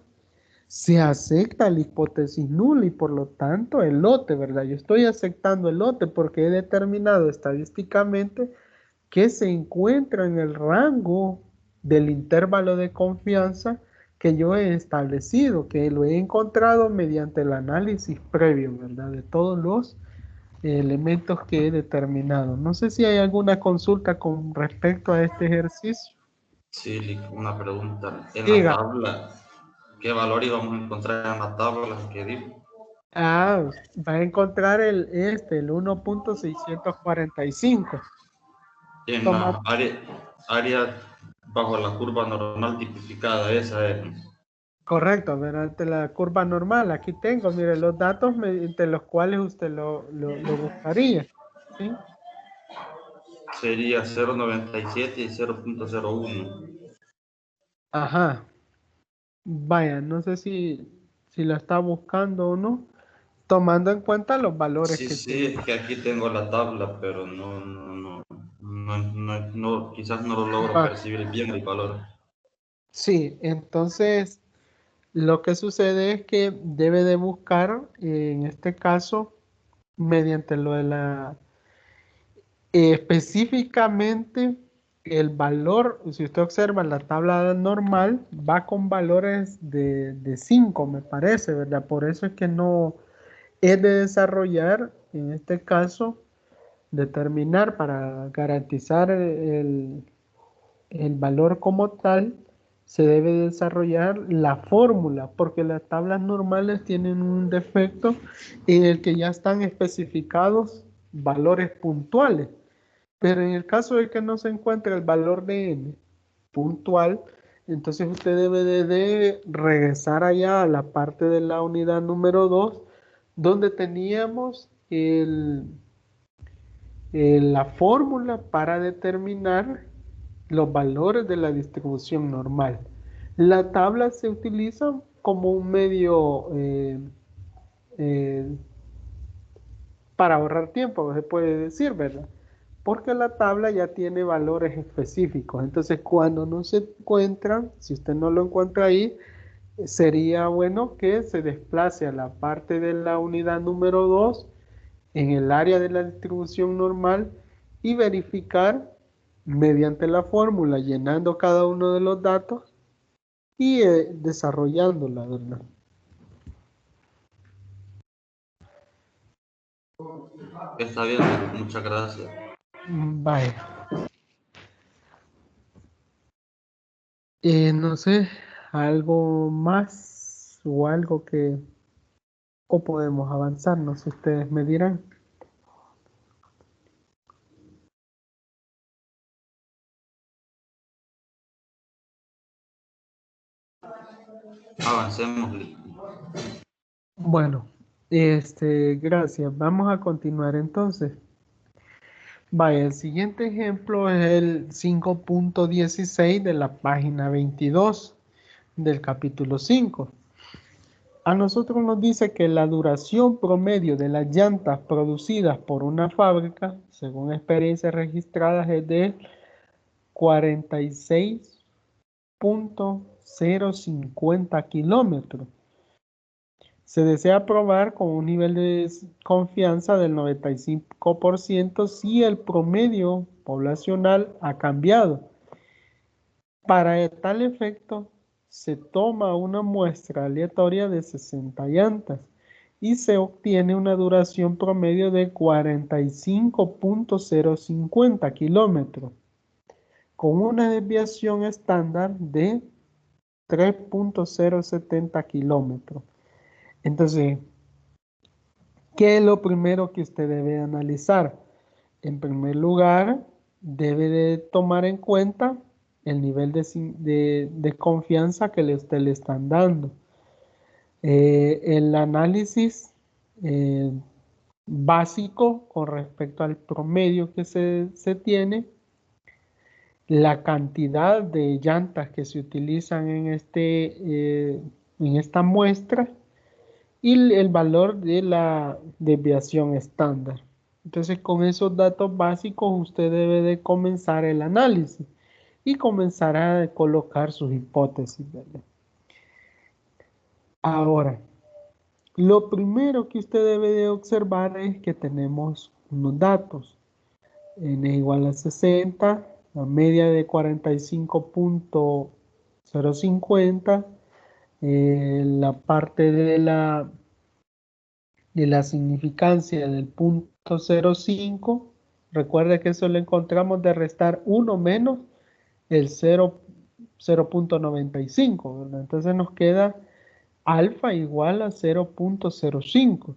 se acepta la hipótesis nula y por lo tanto el lote, ¿verdad? Yo estoy aceptando el lote porque he determinado estadísticamente que se encuentra en el rango del intervalo de confianza que yo he establecido, que lo he encontrado mediante el análisis previo, ¿verdad? De todos los elementos que he determinado. No sé si hay alguna consulta con respecto a este ejercicio. Sí, una pregunta. En la Diga, tabla, ¿qué valor íbamos a encontrar en la tabla que dijo? va a encontrar el 1.645. En Toma, la área bajo la curva normal tipificada, esa es. correcto, mediante la curva normal. Aquí tengo, mire, los datos mediante los cuales usted lo buscaría. ¿Sí? Sería 0,97 y 0,01. Ajá. Vaya, no sé si la está buscando o no, tomando en cuenta los valores Sí, que sí, tiene. es que aquí tengo la tabla, pero quizás no lo logro Va. percibir bien el valor. Sí, entonces lo que sucede es que debe de buscar, en este caso, mediante lo de específicamente el valor, si usted observa la tabla normal, va con valores de 5, me parece, ¿verdad? Por eso es que no es de desarrollar, en este caso, determinar para garantizar el valor como tal, se debe desarrollar la fórmula, porque las tablas normales tienen un defecto en el que ya están especificados valores puntuales. Pero en el caso de que no se encuentre el valor de n puntual, entonces usted debe de regresar allá a la parte de la unidad número 2, donde teníamos la fórmula para determinar los valores de la distribución normal. La tabla se utiliza como un medio eh, para ahorrar tiempo, se puede decir, ¿verdad? Porque la tabla ya tiene valores específicos. Entonces, cuando no se encuentran, si usted no lo encuentra ahí, sería bueno que se desplace a la parte de la unidad número 2 en el área de la distribución normal y verificar mediante la fórmula, llenando cada uno de los datos y desarrollándola, ¿verdad? Está bien, muchas gracias. Vaya. No sé, algo más o algo que o podemos avanzar, no sé, ustedes me dirán. Avancemos. Bueno, gracias. Vamos a continuar entonces. Vaya, el siguiente ejemplo es el 5.16 de la página 22 del capítulo 5. A nosotros nos dice que la duración promedio de las llantas producidas por una fábrica, según experiencias registradas, es de 46.050 kilómetros. Se desea probar con un nivel de confianza del 95% si el promedio poblacional ha cambiado. Para tal efecto, se toma una muestra aleatoria de 60 llantas y se obtiene una duración promedio de 45.050 kilómetros con una desviación estándar de 3.070 kilómetros. Entonces, ¿qué es lo primero que usted debe analizar? En primer lugar, debe de tomar en cuenta el nivel de confianza que usted le están dando. El análisis básico con respecto al promedio que se tiene, la cantidad de llantas que se utilizan en esta muestra y el valor de la desviación estándar. Entonces, con esos datos básicos usted debe de comenzar el análisis y comenzar a colocar sus hipótesis, ¿verdad? Ahora, lo primero que usted debe de observar es que tenemos unos datos. N igual a 60, la media de 45.050, la parte de la significancia del punto 0,5. Recuerde que eso lo encontramos de restar 1 menos el 0.95, ¿verdad? Entonces nos queda alfa igual a 0.05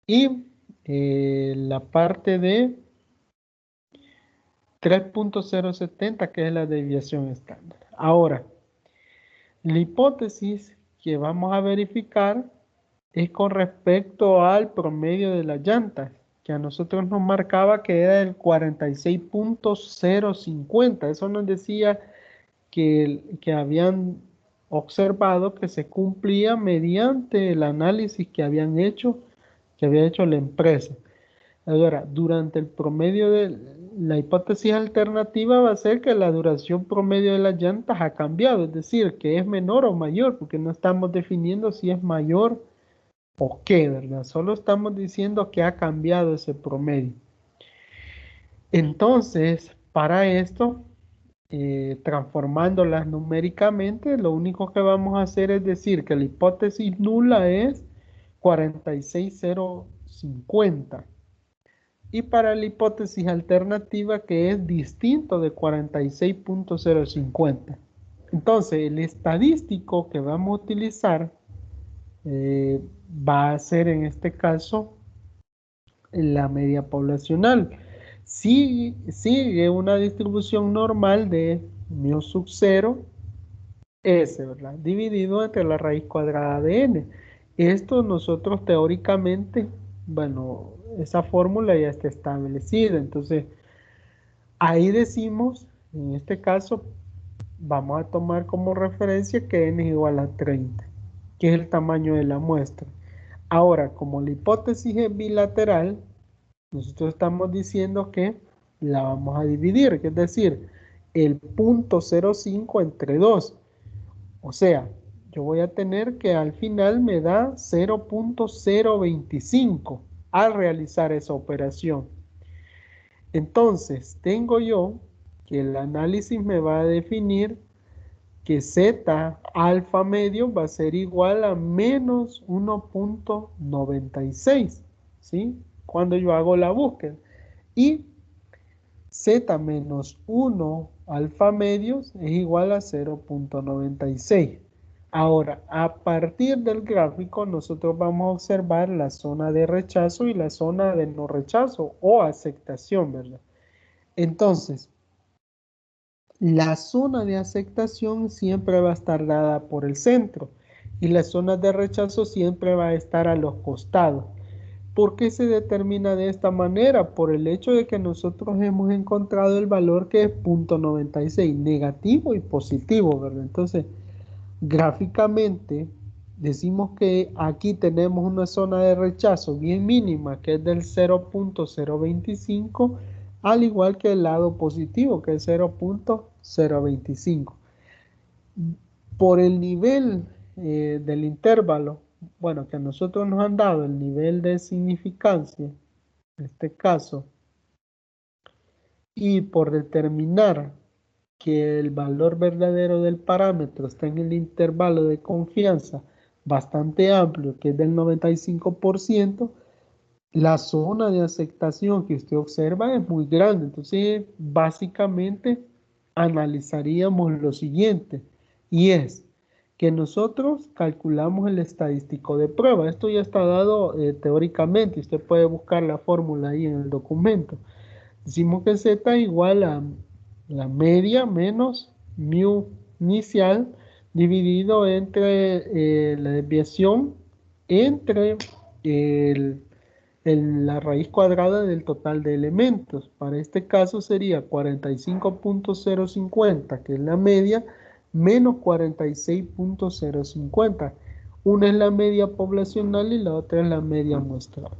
y la parte de 3.070 que es la desviación estándar. Ahora, la hipótesis que vamos a verificar es con respecto al promedio de las llantas, que a nosotros nos marcaba que era el 46.050. Eso nos decía que habían observado que se cumplía mediante el análisis que había hecho la empresa. Ahora, durante el promedio de la hipótesis alternativa va a ser que la duración promedio de las llantas ha cambiado, es decir, que es menor o mayor, porque no estamos definiendo si es mayor o qué, ¿verdad? Solo estamos diciendo que ha cambiado ese promedio. Entonces, para esto, transformándolas numéricamente, lo único que vamos a hacer es decir que la hipótesis nula es 46.050. Y para la hipótesis alternativa que es distinto de 46.050. Entonces, el estadístico que vamos a utilizar va a ser en este caso la media poblacional. Sigue una distribución normal de mu sub 0 S, ¿verdad? Dividido entre la raíz cuadrada de n. Esto nosotros teóricamente, bueno, esa fórmula ya está establecida. Entonces, ahí decimos, en este caso, vamos a tomar como referencia que n es igual a 30, que es el tamaño de la muestra. Ahora, como la hipótesis es bilateral, nosotros estamos diciendo que la vamos a dividir, es decir, el punto 0,5 entre 2. O sea, yo voy a tener que al final me da 0.025 al realizar esa operación. Entonces, tengo yo que el análisis me va a definir que Z alfa medio va a ser igual a menos 1.96, ¿sí? Cuando yo hago la búsqueda. Y Z menos 1 alfa medios es igual a 0.96. Ahora, a partir del gráfico, nosotros vamos a observar la zona de rechazo y la zona de no rechazo o aceptación, ¿verdad? Entonces, la zona de aceptación siempre va a estar dada por el centro y la zona de rechazo siempre va a estar a los costados. ¿Por qué se determina de esta manera? Por el hecho de que nosotros hemos encontrado el valor que es 0.96, negativo y positivo, ¿verdad? Entonces, gráficamente decimos que aquí tenemos una zona de rechazo bien mínima que es del 0.025, al igual que el lado positivo que es 0.025. Por el nivel del intervalo, bueno, que a nosotros nos han dado el nivel de significancia, en este caso, y por determinar que el valor verdadero del parámetro está en el intervalo de confianza bastante amplio, que es del 95%, la zona de aceptación que usted observa es muy grande. Entonces, básicamente, analizaríamos lo siguiente, y es que nosotros calculamos el estadístico de prueba. Esto ya está dado teóricamente, usted puede buscar la fórmula ahí en el documento. Decimos que Z igual a la media menos mu inicial dividido entre la desviación entre la raíz cuadrada del total de elementos. Para este caso sería 45.050, que es la media, menos 46.050. Una es la media poblacional y la otra es la media muestral.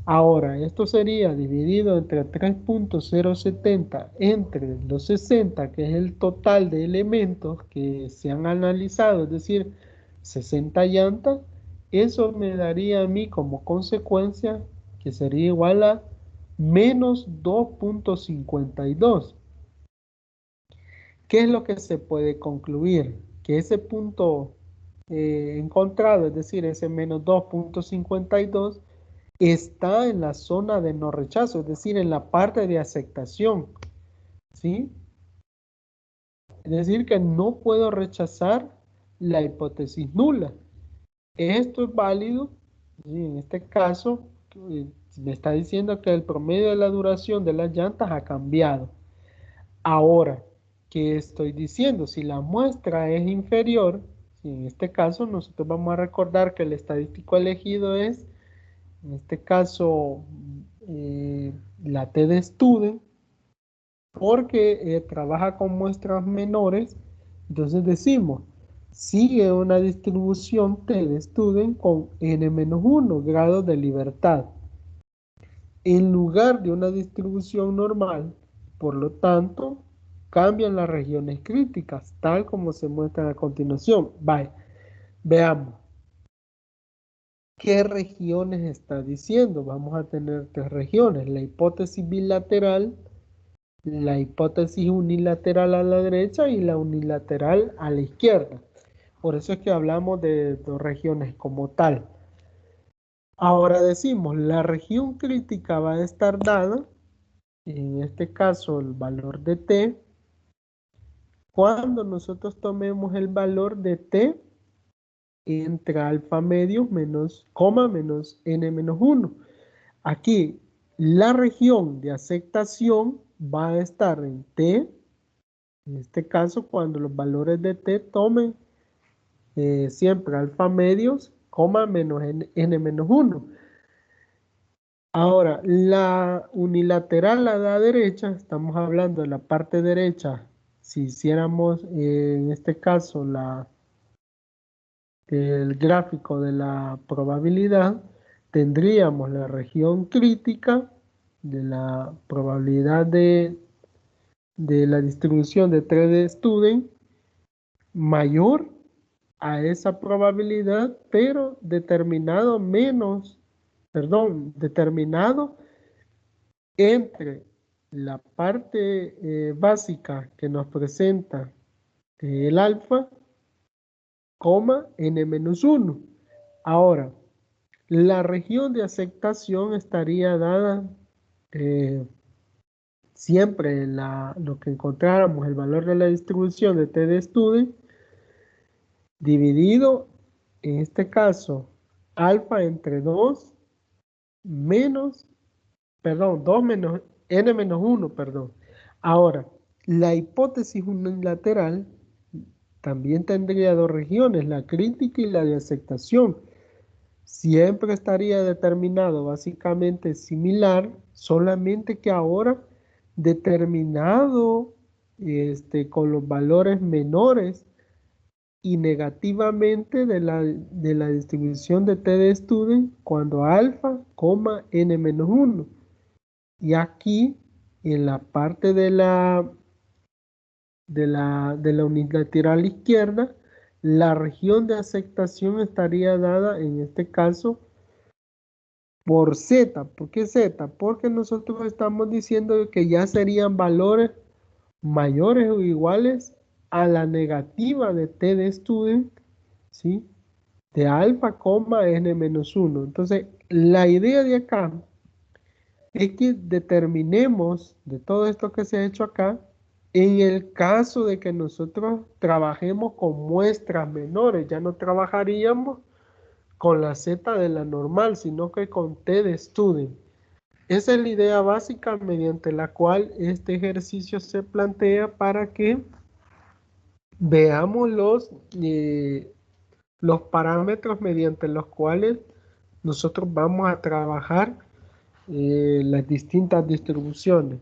Ahora, esto sería dividido entre 3.070 entre los 60, que es el total de elementos que se han analizado, es decir, 60 llantas. Eso me daría a mí como consecuencia que sería igual a menos 2.52. ¿Qué es lo que se puede concluir? Que ese punto encontrado, es decir, ese menos 2.52, está en la zona de no rechazo, es decir, en la parte de aceptación, ¿sí? Es decir, que no puedo rechazar la hipótesis nula. Esto es válido, ¿sí? En este caso, me está diciendo que el promedio de la duración de las llantas ha cambiado. Ahora, ¿qué estoy diciendo? Si la muestra es inferior, ¿sí? En este caso nosotros vamos a recordar que el estadístico elegido es, en este caso, la T de Student, porque trabaja con muestras menores. Entonces decimos, sigue una distribución T de Student con n-1 grados de libertad, en lugar de una distribución normal. Por lo tanto, cambian las regiones críticas, tal como se muestra a continuación. Veamos. ¿Qué regiones está diciendo? Vamos a tener 3 regiones: la hipótesis bilateral, la hipótesis unilateral a la derecha y la unilateral a la izquierda. Por eso es que hablamos de 2 regiones como tal. Ahora decimos, la región crítica va a estar dada, en este caso el valor de T, cuando nosotros tomemos el valor de T entre alfa medio menos, menos n-1. Aquí la región de aceptación va a estar en T, en este caso cuando los valores de T tomen siempre alfa medios, menos n-1. Ahora, la unilateral a la derecha, estamos hablando de la parte derecha, si hiciéramos en este caso el gráfico de la probabilidad, tendríamos la región crítica de la probabilidad de la distribución de 3 de Student mayor a esa probabilidad, pero determinado entre la parte básica que nos presenta el alfa, n-1. Ahora, la región de aceptación estaría dada siempre en lo que encontráramos el valor de la distribución de T de Student dividido, en este caso, alfa entre 2 menos, 2 menos n-1, perdón. Ahora, la hipótesis unilateral también tendría 2 regiones, la crítica y la de aceptación. Siempre estaría determinado básicamente similar, solamente que ahora determinado con los valores menores y negativamente de la distribución de T de Student cuando alfa, n-1. Y aquí, en la parte de la unilateral izquierda, la región de aceptación estaría dada, en este caso, por Z. ¿Por qué Z? Porque nosotros estamos diciendo que ya serían valores mayores o iguales a la negativa de T de student, ¿sí? De alfa, n-1. Entonces, la idea de acá es que determinemos de todo esto que se ha hecho acá, en el caso de que nosotros trabajemos con muestras menores, ya no trabajaríamos con la Z de la normal, sino que con T de student. Esa es la idea básica mediante la cual este ejercicio se plantea para que veamos los parámetros mediante los cuales nosotros vamos a trabajar las distintas distribuciones.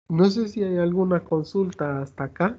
No sé si hay alguna consulta hasta acá.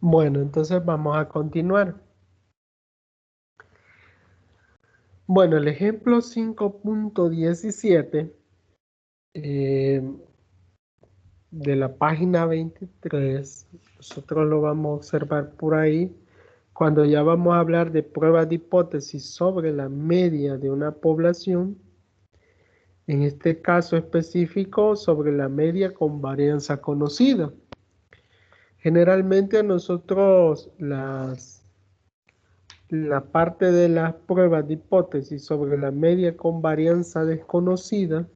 Bueno, entonces vamos a continuar. Bueno, el ejemplo 5.17 de la página 23, nosotros lo vamos a observar por ahí, cuando ya vamos a hablar de pruebas de hipótesis sobre la media de una población, en este caso específico sobre la media con varianza conocida. Generalmente a nosotros la parte de las pruebas de hipótesis sobre la media con varianza desconocida,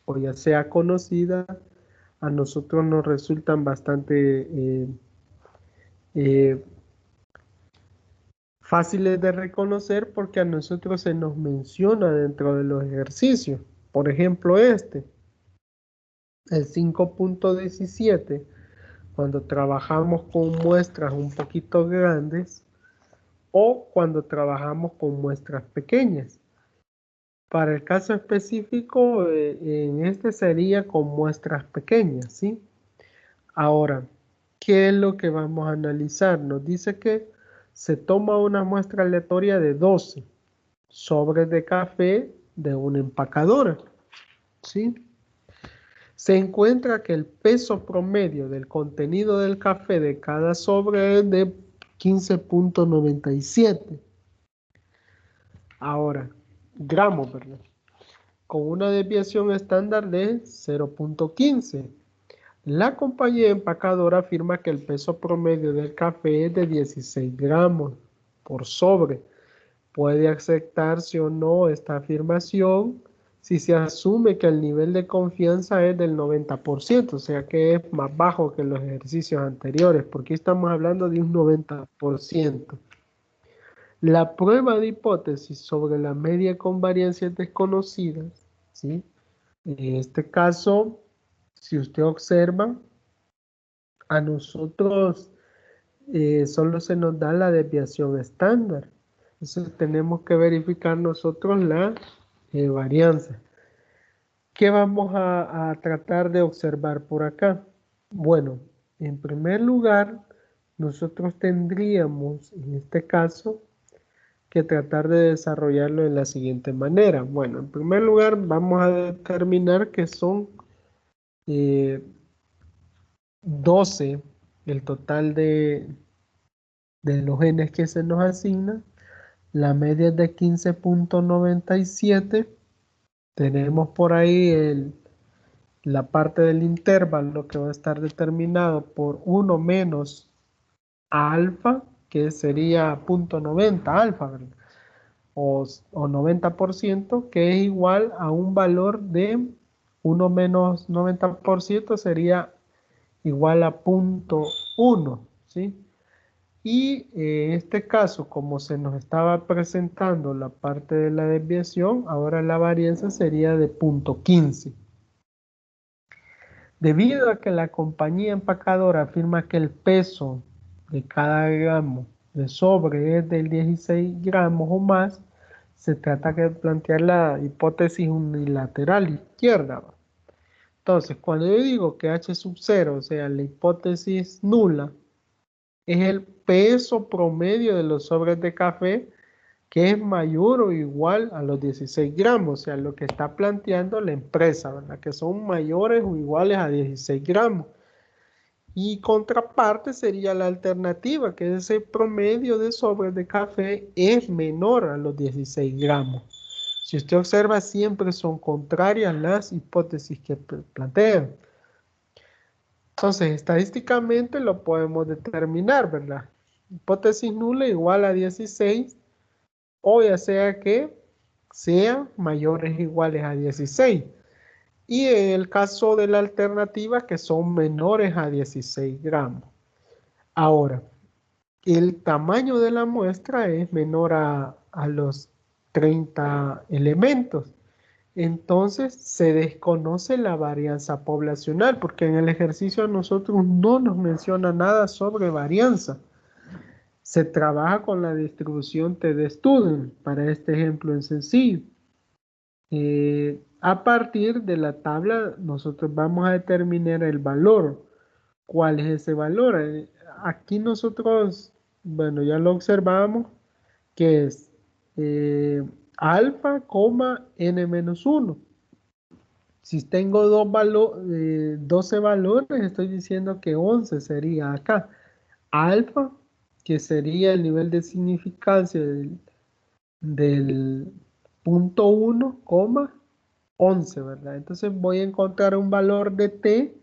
o ya sea conocida, a nosotros nos resultan bastante fáciles de reconocer porque a nosotros se nos menciona dentro de los ejercicios. Por ejemplo, el 5.17, cuando trabajamos con muestras un poquito grandes o cuando trabajamos con muestras pequeñas. Para el caso específico, en este sería con muestras pequeñas, ¿sí? Ahora, ¿qué es lo que vamos a analizar? Nos dice que se toma una muestra aleatoria de 12 sobres de café de una empacadora, ¿sí? Se encuentra que el peso promedio del contenido del café de cada sobre es de 15.97. Ahora, gramos, ¿verdad? Con una desviación estándar de 0.15. La compañía empacadora afirma que el peso promedio del café es de 16 gramos por sobre. Puede aceptarse o no esta afirmación si se asume que el nivel de confianza es del 90%, o sea que es más bajo que los ejercicios anteriores, porque estamos hablando de un 90%. La prueba de hipótesis sobre la media con variancias desconocidas, ¿sí? En este caso, si usted observa, a nosotros solo se nos da la desviación estándar. Entonces tenemos que verificar nosotros la varianza. ¿Qué vamos a tratar de observar por acá? Bueno, en primer lugar, nosotros tendríamos, en este caso, que tratar de desarrollarlo de la siguiente manera. Bueno, en primer lugar, vamos a determinar que son 12 el total de los genes que se nos asigna. La media es de 15.97. Tenemos por ahí la parte del intervalo que va a estar determinado por 1 menos alfa, que sería 0.90 alfa, ¿verdad? O 90%, que es igual a un valor de 1 menos 90% sería igual a 0.1, ¿sí? Y en este caso, como se nos estaba presentando la parte de la desviación, ahora la varianza sería de 0.15. Debido a que la compañía empacadora afirma que el peso de cada gramo de sobre es del 16 gramos o más, se trata de plantear la hipótesis unilateral izquierda, ¿va? Entonces, cuando yo digo que H sub 0, o sea, la hipótesis nula, es el peso promedio de los sobres de café que es mayor o igual a los 16 gramos, o sea, lo que está planteando la empresa, ¿verdad? Que son mayores o iguales a 16 gramos. Y contraparte sería la alternativa, que ese promedio de sobres de café es menor a los 16 gramos. Si usted observa, siempre son contrarias las hipótesis que plantean. Entonces, estadísticamente lo podemos determinar, ¿verdad? Hipótesis nula igual a 16, o ya sea que sean mayores o iguales a 16. Y en el caso de la alternativa, que son menores a 16 gramos. Ahora, el tamaño de la muestra es menor a los 30 elementos. Entonces se desconoce la varianza poblacional, porque en el ejercicio a nosotros no nos menciona nada sobre varianza. Se trabaja con la distribución T-de-Student para este ejemplo en sencillo. A partir de la tabla nosotros vamos a determinar el valor. ¿Cuál es ese valor? Aquí nosotros, bueno, ya lo observamos, que es alfa, n-1. Si tengo 12 valores, estoy diciendo que 11 sería acá. Alfa, que sería el nivel de significancia del punto 1, 11, ¿verdad? Entonces voy a encontrar un valor de t,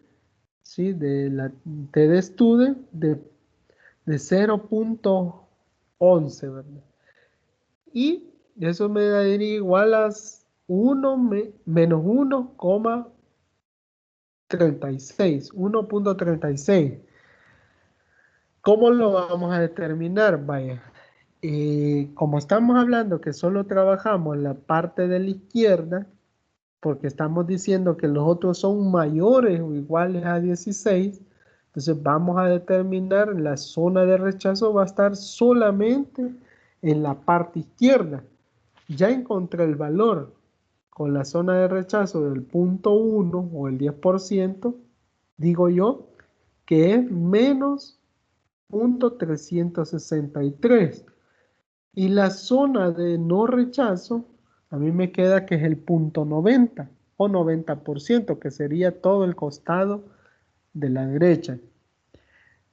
¿sí? De la t de student de 0.11, ¿verdad? Y eso me daría igual a 1 menos 1.36. ¿Cómo lo vamos a determinar? Vaya, como estamos hablando que solo trabajamos la parte de la izquierda, porque estamos diciendo que los otros son mayores o iguales a 16, entonces vamos a determinar la zona de rechazo va a estar solamente en la parte izquierda. Ya encontré el valor con la zona de rechazo del punto 1 o el 10%, digo yo que es menos 0.363. Y la zona de no rechazo, a mí me queda que es el punto 90 o 90%, que sería todo el costado de la derecha.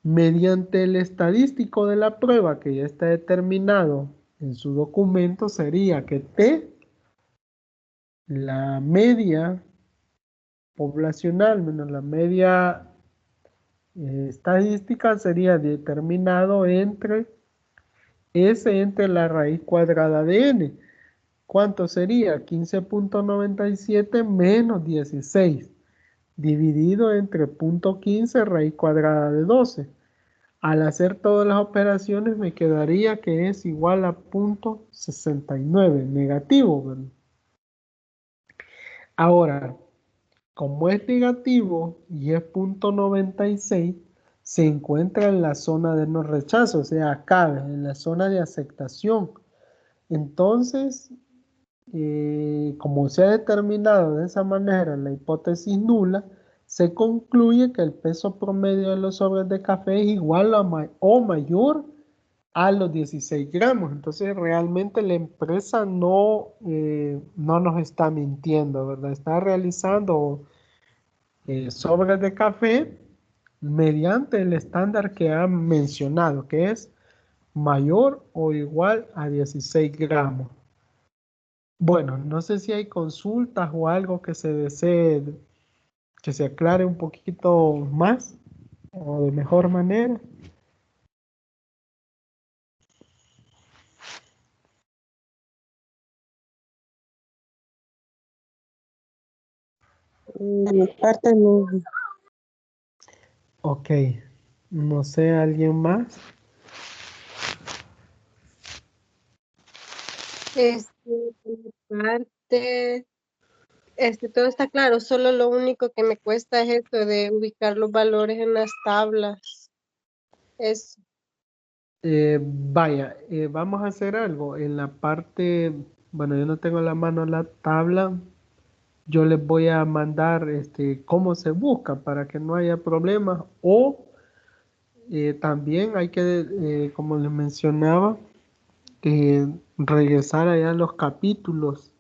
Mediante el estadístico de la prueba que ya está determinado en su documento, sería que T, la media poblacional menos la media estadística, sería determinado entre S entre la raíz cuadrada de n. ¿Cuánto sería? 15.97 menos 16, dividido entre 0.15 raíz cuadrada de 12. Al hacer todas las operaciones me quedaría que es igual a 0.69, negativo, ¿verdad? Ahora, como es negativo y es 0.96, se encuentra en la zona de no rechazo, o sea, acá, en la zona de aceptación. Entonces, como se ha determinado de esa manera la hipótesis nula, se concluye que el peso promedio de los sobres de café es igual o mayor a los 16 gramos. Entonces realmente la empresa no nos está mintiendo, ¿verdad? Está realizando sobres de café mediante el estándar que han mencionado, que es mayor o igual a 16 gramos. Bueno, no sé si hay consultas o algo que se desee que se aclare un poquito más o de mejor manera. Mi parte no. Ok, no sé, ¿alguien más? Por mi parte, todo está claro, solo lo único que me cuesta es esto de ubicar los valores en las tablas. Vaya, vamos a hacer algo. En la parte bueno, yo no tengo a la mano la tabla, yo les voy a mandar cómo se busca para que no haya problemas. O también hay que, como les mencionaba, regresar allá a los capítulos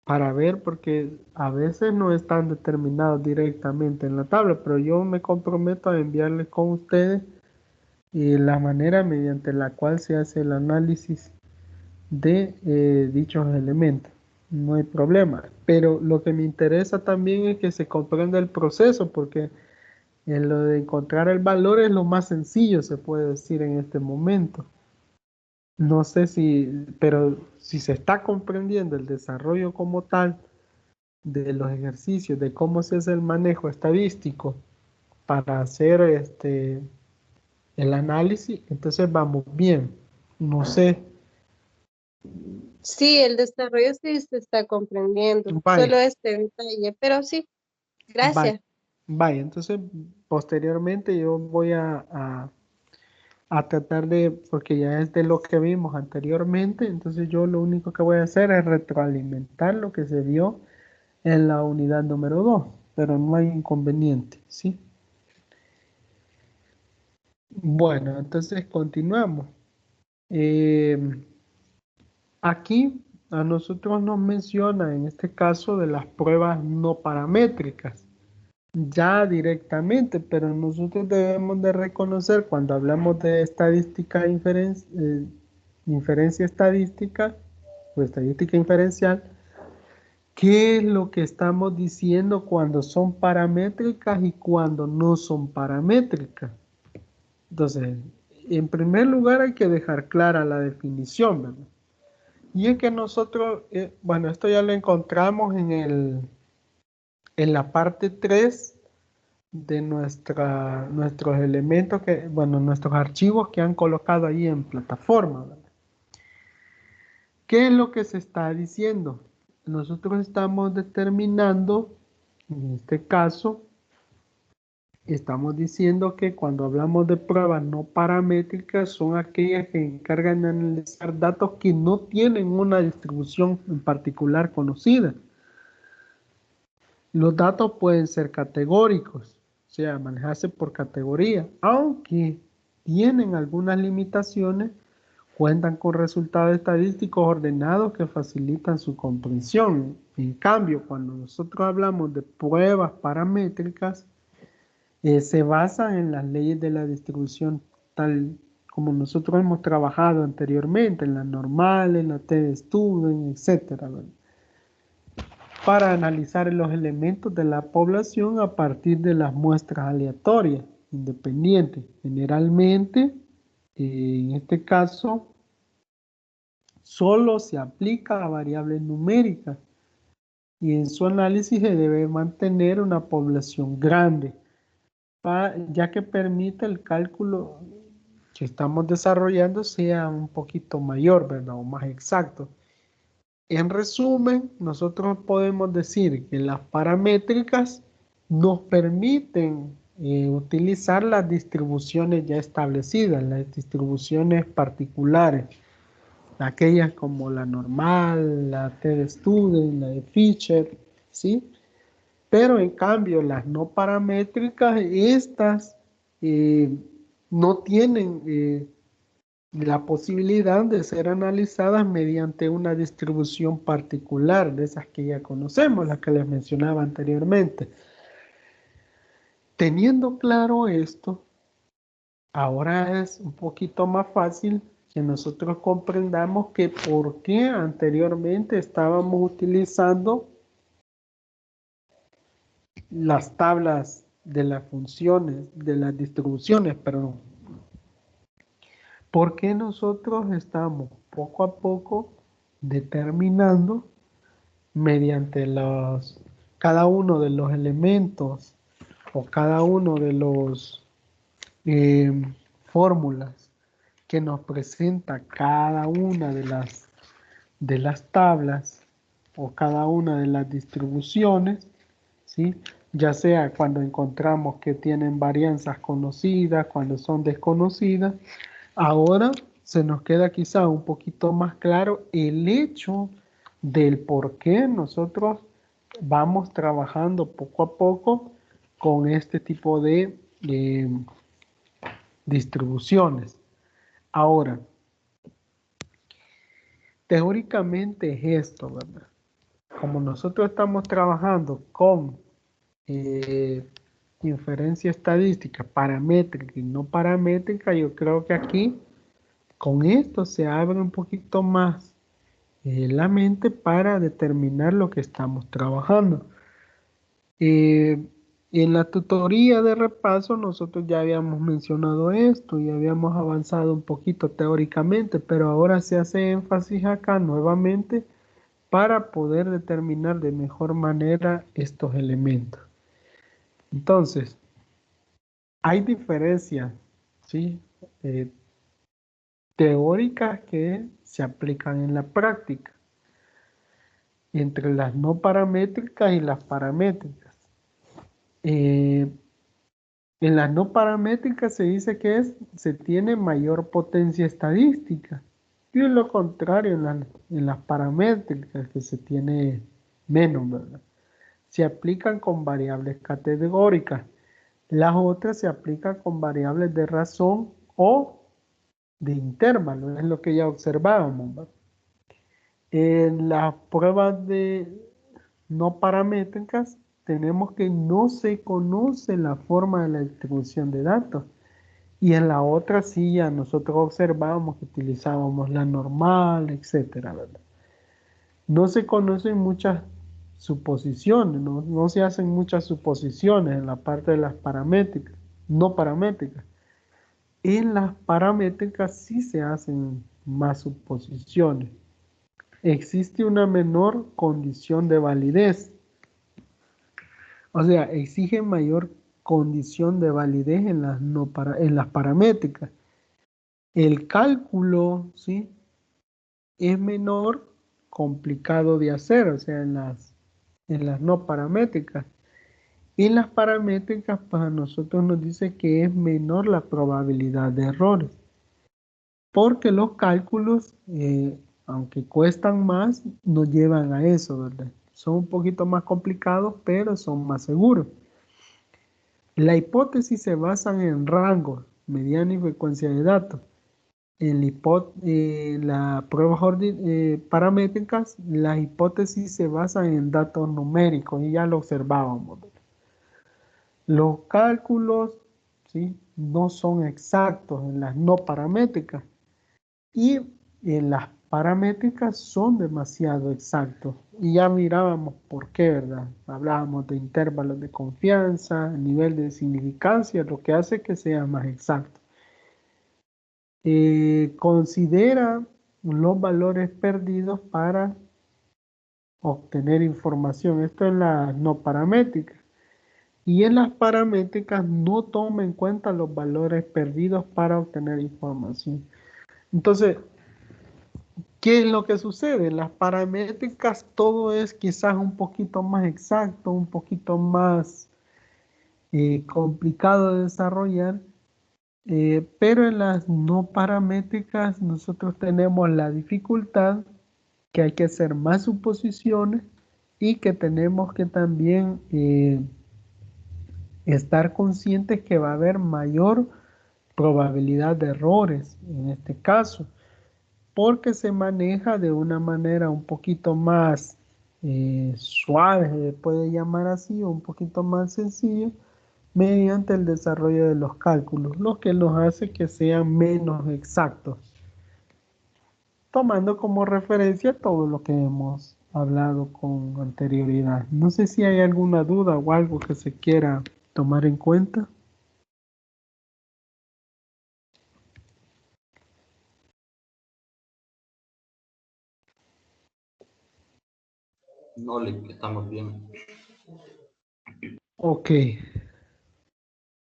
para ver, porque a veces no están determinados directamente en la tabla, pero yo me comprometo a enviarles con ustedes la manera mediante la cual se hace el análisis de dichos elementos. No hay problema, pero lo que me interesa también es que se comprenda el proceso, porque lo de encontrar el valor es lo más sencillo, se puede decir en este momento. No sé si, pero si se está comprendiendo el desarrollo como tal de los ejercicios, de cómo se hace el manejo estadístico para hacer el análisis, entonces vamos bien. No sé, Sí, el desarrollo sí se está comprendiendo, vaya, solo este detalle, pero sí, vaya, gracias. vaya. Entonces, posteriormente yo voy a tratar de, porque ya es de lo que vimos anteriormente, entonces yo lo único que voy a hacer es retroalimentar lo que se vio en la unidad número 2, pero no hay inconveniente, ¿sí? Bueno, entonces continuamos. Eh, Aquí a nosotros nos menciona en este caso de las pruebas no paramétricas, ya directamente, pero nosotros debemos de reconocer cuando hablamos de estadística inferencia estadística o estadística inferencial, qué es lo que estamos diciendo cuando son paramétricas y cuando no son paramétricas. Entonces, en primer lugar hay que dejar clara la definición, ¿verdad? Y es que nosotros, bueno, esto ya lo encontramos en la parte 3 de nuestros elementos, bueno, nuestros archivos que han colocado ahí en plataforma, ¿verdad? ¿Qué es lo que se está diciendo? Nosotros estamos determinando, en este caso, estamos diciendo que cuando hablamos de pruebas no paramétricas son aquellas que encargan de analizar datos que no tienen una distribución en particular conocida. Los datos pueden ser categóricos, o sea, manejarse por categoría, aunque tienen algunas limitaciones, cuentan con resultados estadísticos ordenados que facilitan su comprensión. En cambio, cuando nosotros hablamos de pruebas paramétricas, se basan en las leyes de la distribución tal como nosotros hemos trabajado anteriormente, en la normal, en la t-student, etcétera, ¿verdad? Para analizar los elementos de la población a partir de las muestras aleatorias, independientes. Generalmente, en este caso, solo se aplica a variables numéricas y en su análisis se debe mantener una población grande, ya que permite el cálculo que estamos desarrollando sea un poquito mayor, ¿verdad? O más exacto. En resumen, nosotros podemos decir que las paramétricas nos permiten utilizar las distribuciones ya establecidas, las distribuciones particulares, aquellas como la normal, la t-student, la de Fisher, ¿sí? Pero en cambio las no paramétricas, estas no tienen la posibilidad de ser analizadas mediante una distribución particular de esas que ya conocemos, las que les mencionaba anteriormente. Teniendo claro esto, ahora es un poquito más fácil que nosotros comprendamos que por qué anteriormente estábamos utilizando las tablas de las funciones, de las distribuciones, perdón. ¿Por qué nosotros estamos poco a poco determinando mediante cada uno de los elementos o cada uno de los fórmulas que nos presenta cada una de las tablas o cada una de las distribuciones, ¿sí? Ya sea cuando encontramos que tienen varianzas conocidas, cuando son desconocidas? Ahora se nos queda quizá un poquito más claro el hecho del por qué nosotros vamos trabajando poco a poco con este tipo de distribuciones. Ahora, teóricamente es esto, ¿verdad? Como nosotros estamos trabajando con inferencia estadística paramétrica y no paramétrica, yo creo que aquí con esto se abre un poquito más la mente para determinar lo que estamos trabajando. En la tutoría de repaso nosotros ya habíamos mencionado esto y habíamos avanzado un poquito teóricamente, pero ahora se hace énfasis acá nuevamente para poder determinar de mejor manera estos elementos. Entonces, hay diferencias, ¿sí? Teóricas que se aplican en la práctica entre las no paramétricas y las paramétricas. En las no paramétricas se dice que se tiene mayor potencia estadística y en lo contrario en las paramétricas que se tiene menos, ¿verdad? Se aplican con variables categóricas. Las otras se aplican con variables de razón o de intervalo, es lo que ya observábamos, ¿verdad? En las pruebas de no paramétricas tenemos que no se conoce la forma de la distribución de datos. Y en la otra sí ya nosotros observábamos que utilizábamos la normal, etcétera, ¿verdad? No se conocen muchas suposiciones, no se hacen muchas suposiciones en la parte de las paramétricas, no paramétricas. En las paramétricas sí se hacen más suposiciones. Existe una menor condición de validez. O sea, exige mayor condición de validez en las, en las paramétricas. El cálculo, ¿sí? Es menor, complicado de hacer, o sea, en las no paramétricas. Y en las paramétricas, pues a nosotros nos dice que es menor la probabilidad de errores. Porque los cálculos, aunque cuestan más, nos llevan a eso, ¿verdad? Son un poquito más complicados, pero son más seguros. La hipótesis se basa en rangos, mediana y frecuencia de datos. En las pruebas paramétricas, las hipótesis se basan en datos numéricos y ya lo observábamos. Los cálculos, ¿sí? No son exactos en las no paramétricas y en las paramétricas son demasiado exactos. Y ya mirábamos por qué, ¿verdad? Hablábamos de intervalos de confianza, nivel de significancia, lo que hace que sea más exacto. Considera los valores perdidos para obtener información. Esto en las no paramétricas. Y en las paramétricas no toma en cuenta los valores perdidos para obtener información. Entonces, ¿qué es lo que sucede? En las paramétricas todo es quizás un poquito más exacto, un poquito más complicado de desarrollar. Pero en las no paramétricas nosotros tenemos la dificultad que hay que hacer más suposiciones y que tenemos que también estar conscientes que va a haber mayor probabilidad de errores en este caso, porque se maneja de una manera un poquito más suave, se puede llamar así, o un poquito más sencillo, mediante el desarrollo de los cálculos, lo que nos hace que sean menos exactos, tomando como referencia todo lo que hemos hablado con anterioridad. No sé si hay alguna duda o algo que se quiera tomar en cuenta. No, estamos bien. Ok.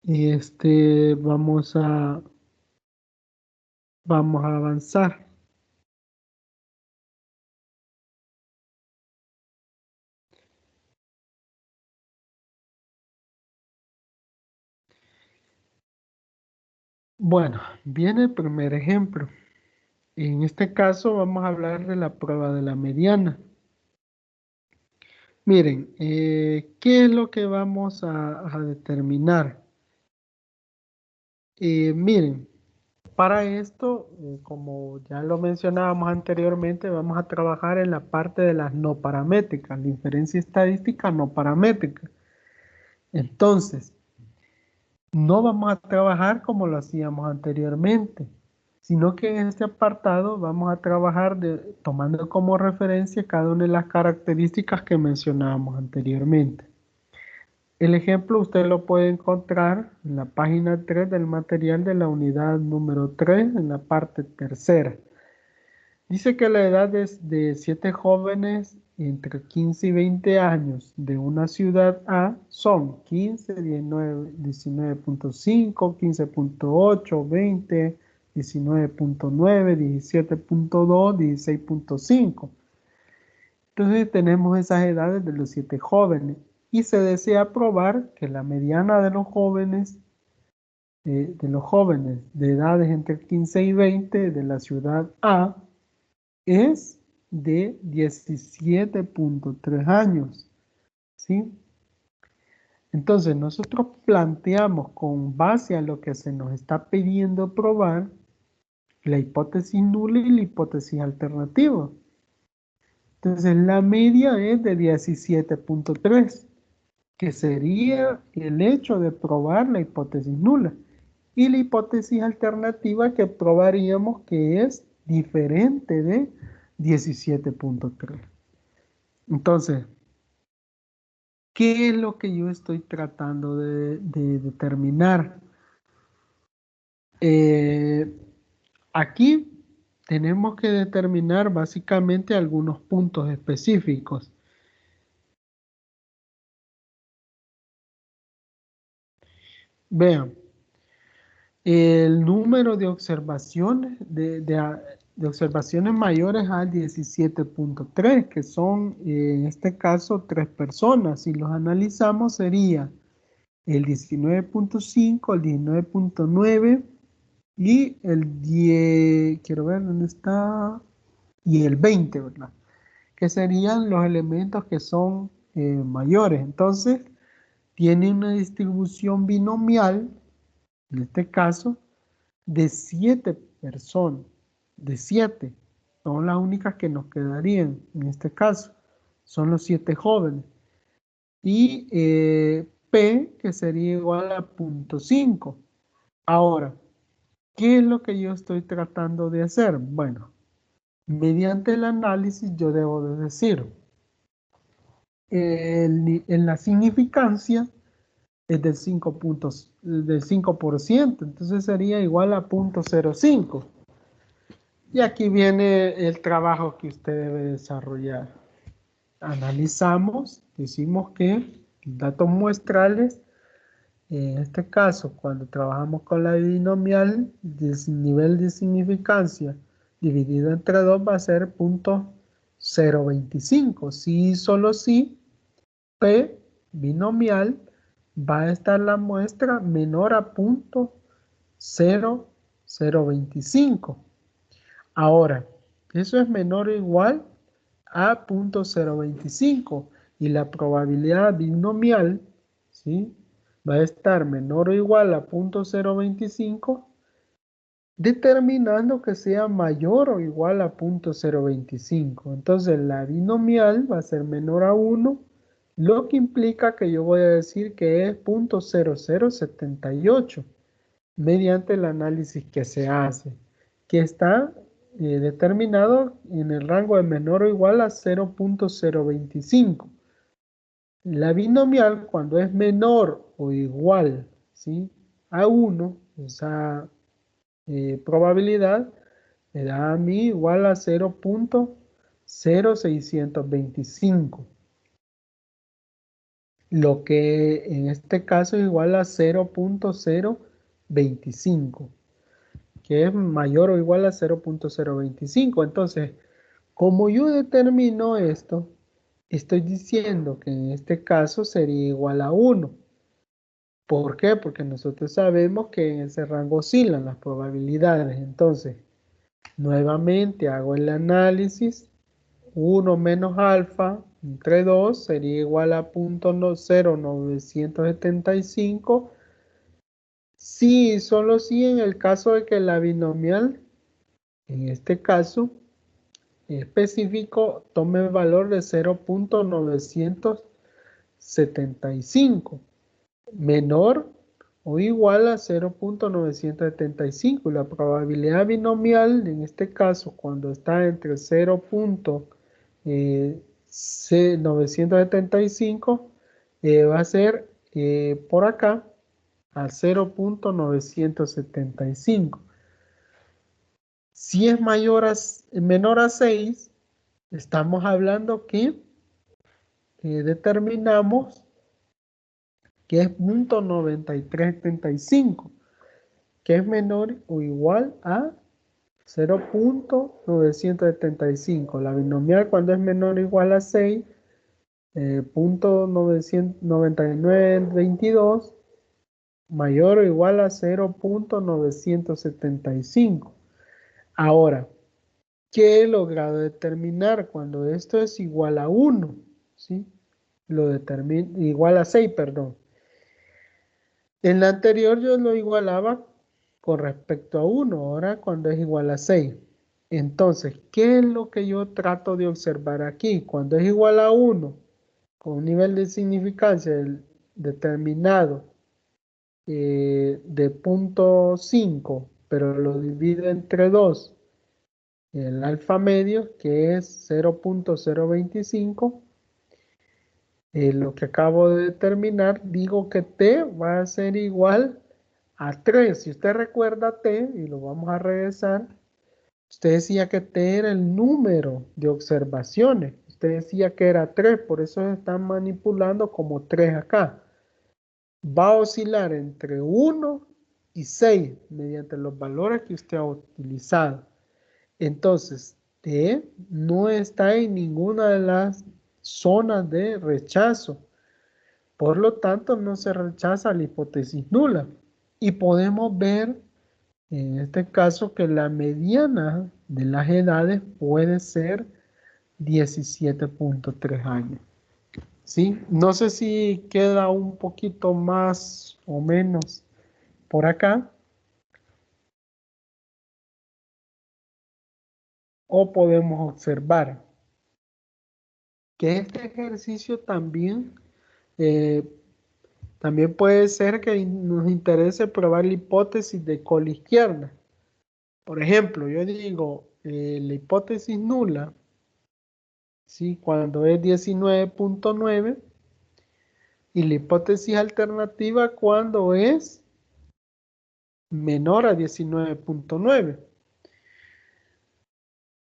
Y vamos a avanzar. Bueno, viene el primer ejemplo. En este caso vamos a hablar de la prueba de la mediana. Miren, ¿qué es lo que vamos a determinar? Miren, para esto, como ya lo mencionábamos anteriormente, vamos a trabajar en la parte de las no paramétricas, la inferencia estadística no paramétrica. Entonces, no vamos a trabajar como lo hacíamos anteriormente, sino que en este apartado vamos a trabajar tomando como referencia cada una de las características que mencionábamos anteriormente. El ejemplo usted lo puede encontrar en la página 3 del material de la unidad número 3, en la parte tercera. Dice que la edad es de 7 jóvenes entre 15 y 20 años de una ciudad A son 15, 19, 19.5, 15.8, 20, 19.9, 17.2, 16.5. Entonces tenemos esas edades de los 7 jóvenes y se desea probar que la mediana de los jóvenes de edades entre 15 y 20 de la ciudad A es de 17.3 años, ¿sí? Entonces nosotros planteamos con base a lo que se nos está pidiendo probar la hipótesis nula y la hipótesis alternativa. Entonces la media es de 17.3, que sería el hecho de probar la hipótesis nula. Y la hipótesis alternativa que probaríamos que es diferente de 17.3. Entonces, ¿qué es lo que yo estoy tratando de determinar? Aquí tenemos que determinar básicamente algunos puntos específicos. Vean, el número de observaciones, de observaciones mayores al 17.3, que son en este caso 3 personas. Si los analizamos sería el 19.5, el 19.9 y el 10, quiero ver dónde está, y el 20, ¿verdad? Que serían los elementos que son mayores. Entonces, tiene una distribución binomial, en este caso, de 7 personas, de 7. Son las únicas que nos quedarían en este caso. Son los 7 jóvenes. Y P, que sería igual a 0.5. Ahora, ¿qué es lo que yo estoy tratando de hacer? Bueno, mediante el análisis yo debo de decir, en la significancia es del 5%, entonces sería igual a 0.05. Y aquí viene el trabajo que usted debe desarrollar. Analizamos, decimos que datos muestrales, en este caso, cuando trabajamos con la binomial, el nivel de significancia dividido entre 2 va a ser 0.025. Si solo si P binomial va a estar la muestra menor a 0.0025. Ahora, eso es menor o igual a 0.025 y la probabilidad binomial, ¿sí?, va a estar menor o igual a 0.025, determinando que sea mayor o igual a 0.025. Entonces la binomial va a ser menor a 1, lo que implica que yo voy a decir que es 0.0078 mediante el análisis que se hace, que está determinado en el rango de menor o igual a 0.025. La binomial, cuando es menor o igual, ¿sí?, a 1, esa probabilidad me da a mí igual a 0.0625. Lo que en este caso es igual a 0.025, que es mayor o igual a 0.025. Entonces, como yo determino esto, estoy diciendo que en este caso sería igual a 1. ¿Por qué? Porque nosotros sabemos que en ese rango oscilan las probabilidades. Entonces, nuevamente hago el análisis. 1 menos alfa entre 2 sería igual a 0.975. Sí, solo si en el caso de que la binomial, en este caso específico, tome el valor de 0.975, menor o igual a 0.975. La probabilidad binomial, en este caso, cuando está entre 0.975, va a ser por acá a 0.975. Si es menor a 6, estamos hablando que determinamos que es 0.9375, que es menor o igual a 0.975. La binomial, cuando es menor o igual a 6, 0.9922, mayor o igual a 0.975. Ahora, ¿qué he logrado determinar cuando esto es igual a 1? ¿Sí? Lo determino igual a 6, perdón. En la anterior yo lo igualaba con respecto a 1, ahora cuando es igual a 6. Entonces, ¿qué es lo que yo trato de observar aquí? Cuando es igual a 1, con un nivel de significancia determinado de 0.5, pero lo divido entre 2, el alfa medio, que es 0.025, lo que acabo de determinar, digo que t va a ser igual a 3. Si usted recuerda t, y lo vamos a regresar, usted decía que t era el número de observaciones. Usted decía que era 3, por eso se están manipulando como 3 acá. Va a oscilar entre 1 y 6 mediante los valores que usted ha utilizado. Entonces, T no está en ninguna de las zonas de rechazo. Por lo tanto, no se rechaza la hipótesis nula. Y podemos ver en este caso que la mediana de las edades puede ser 17.3 años. ¿Sí? No sé si queda un poquito más o menos por acá. O podemos observar que este ejercicio eh, también puede ser que nos interese probar la hipótesis de cola izquierda. Por ejemplo, yo digo la hipótesis nula, ¿sí? Cuando es 19.9, y la hipótesis alternativa cuando es menor a 19.9.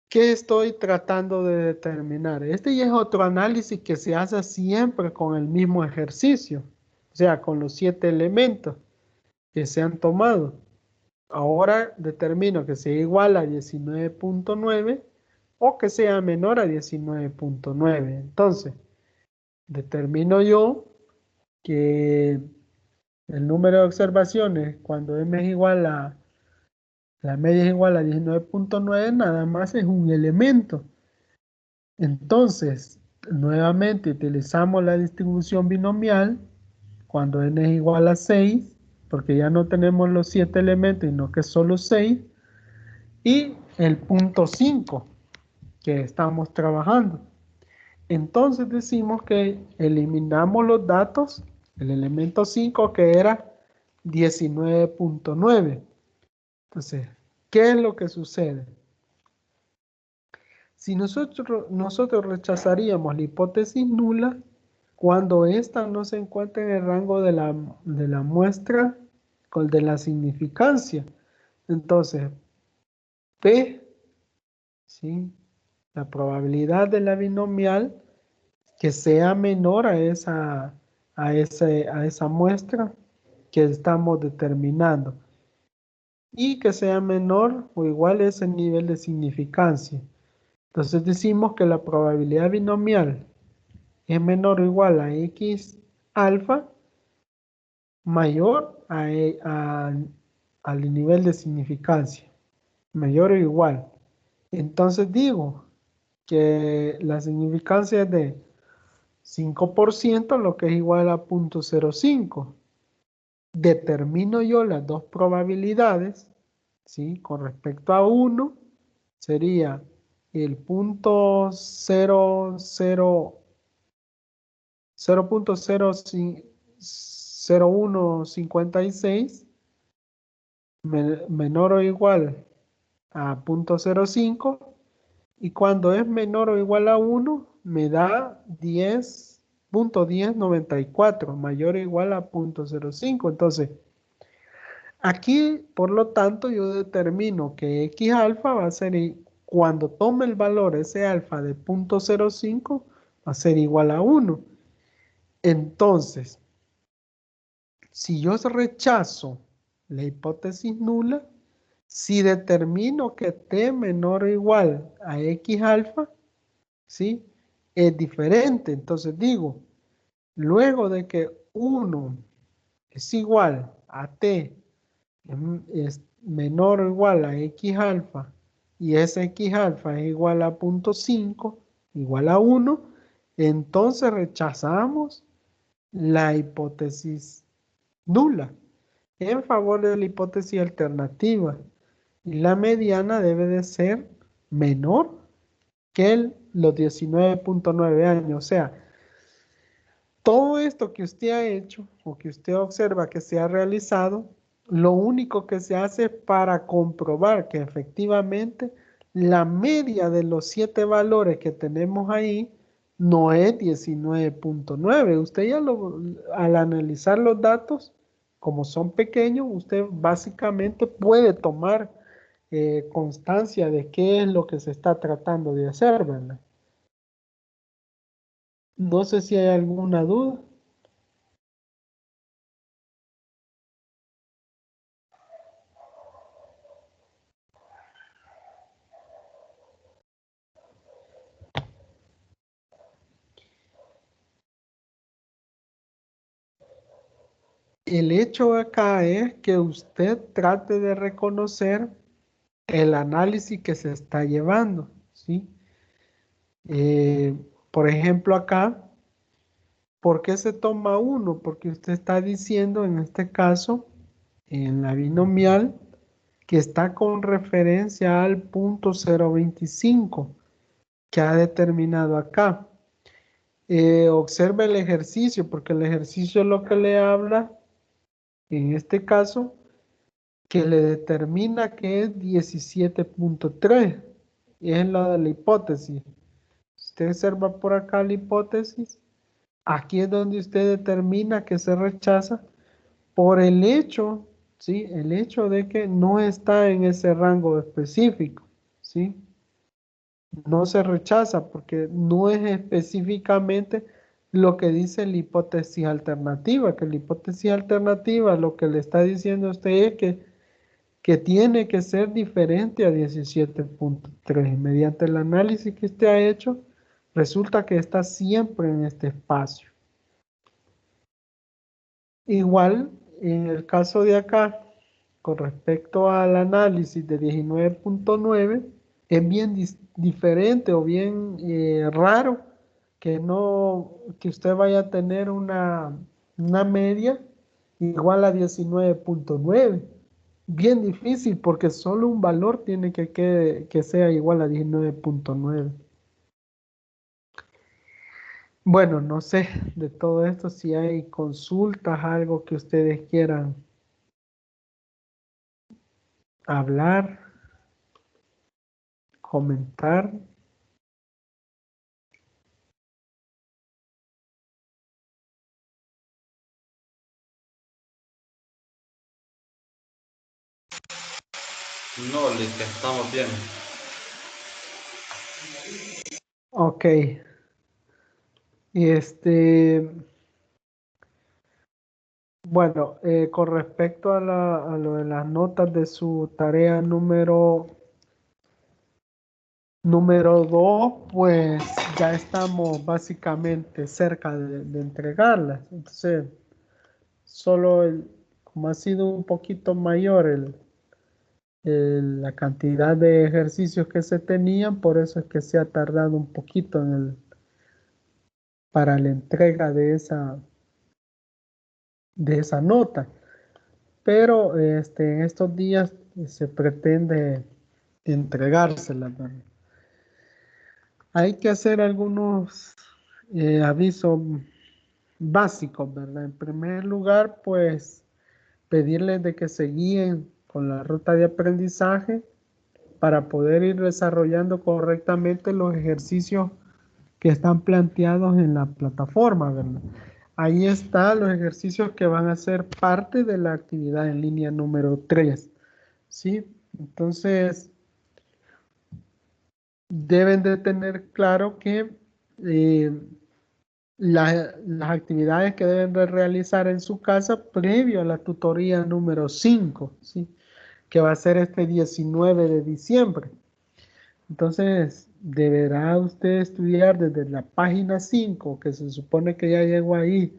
¿Qué estoy tratando de determinar? Este ya es otro análisis que se hace siempre con el mismo ejercicio, o sea, con los 7 elementos que se han tomado. Ahora determino que sea igual a 19.9 o que sea menor a 19.9. Entonces, determino yo que el número de observaciones cuando m es igual a la media es igual a 19.9, nada más es un elemento. Entonces, nuevamente utilizamos la distribución binomial cuando n es igual a 6, porque ya no tenemos los 7 elementos, sino que solo 6, y el punto 5 que estamos trabajando. Entonces decimos que eliminamos los datos, el elemento 5 que era 19.9. Entonces, ¿qué es lo que sucede? Si nosotros rechazaríamos la hipótesis nula cuando ésta no se encuentra en el rango de la muestra con de la significancia. Entonces, P, ¿sí? La probabilidad de la binomial que sea menor a esa muestra que estamos determinando y que sea menor o igual a ese nivel de significancia. Entonces decimos que la probabilidad binomial es menor o igual a X alfa mayor al nivel de significancia, mayor o igual. Entonces digo que la significancia es de 5%, lo que es igual a 0.05. Determino yo las dos probabilidades, ¿sí? Con respecto a 1, sería el 0.0156 menor o igual a 0.05, y cuando es menor o igual a 1 me da 10.1094 mayor o igual a 0.05. Entonces aquí, por lo tanto, yo determino que X alfa va a ser, cuando tome el valor ese alfa de 0.05, va a ser igual a 1. Entonces, si yo rechazo la hipótesis nula, si determino que T menor o igual a X alfa, ¿sí? Es diferente. Entonces digo, luego de que 1 es igual a T es menor o igual a X alfa y ese X alfa es igual a 0.5, igual a 1, entonces rechazamos la hipótesis nula en favor de la hipótesis alternativa. Y la mediana debe de ser menor que los 19.9 años. O sea, todo esto que usted ha hecho o que usted observa que se ha realizado, lo único que se hace para comprobar que efectivamente la media de los 7 valores que tenemos ahí no es 19.9. Usted ya al analizar los datos, como son pequeños, usted básicamente puede tomar constancia de qué es lo que se está tratando de hacer, ¿verdad? No sé si hay alguna duda. El hecho acá es que usted trate de reconocer el análisis que se está llevando, ¿sí? Por ejemplo, acá, ¿por qué se toma 1? Porque usted está diciendo, en este caso, en la binomial, que está con referencia al punto 0.25 que ha determinado acá. Observe el ejercicio, porque el ejercicio es lo que le habla, en este caso, que le determina que es 17.3. Y es la de la hipótesis. Usted observa por acá la hipótesis. Aquí es donde usted determina que se rechaza por el hecho, ¿sí? El hecho de que no está en ese rango específico, ¿sí? No se rechaza porque no es específicamente lo que dice la hipótesis alternativa, que la hipótesis alternativa lo que le está diciendo a usted es que tiene que ser diferente a 17.3. Mediante el análisis que usted ha hecho, resulta que está siempre en este espacio. Igual, en el caso de acá, con respecto al análisis de 19.9, es bien diferente o bien raro que usted vaya a tener una media igual a 19.9. Bien difícil porque solo un valor tiene que sea igual a 19.9. Bueno, no sé de todo esto si hay consultas, algo que ustedes quieran hablar, comentar. No, Liz, que estamos bien. Ok. Y bueno, con respecto a lo de las notas de su tarea número 2, pues ya estamos básicamente cerca de entregarlas. Entonces, solo como ha sido un poquito mayor la cantidad de ejercicios que se tenían, por eso es que se ha tardado un poquito para la entrega de esa nota. Pero en estos días se pretende entregársela, ¿verdad? Hay que hacer algunos avisos básicos, ¿verdad? En primer lugar, pues pedirles de que se guíen con la ruta de aprendizaje para poder ir desarrollando correctamente los ejercicios que están planteados en la plataforma, ¿verdad? Ahí están los ejercicios que van a ser parte de la actividad en línea número 3, ¿sí? Entonces, deben de tener claro que eh, las actividades que deben de realizar en su casa previo a la tutoría número 5, ¿sí? Que va a ser este 19 de diciembre. Entonces, deberá usted estudiar desde la página 5, que se supone que ya llegó ahí,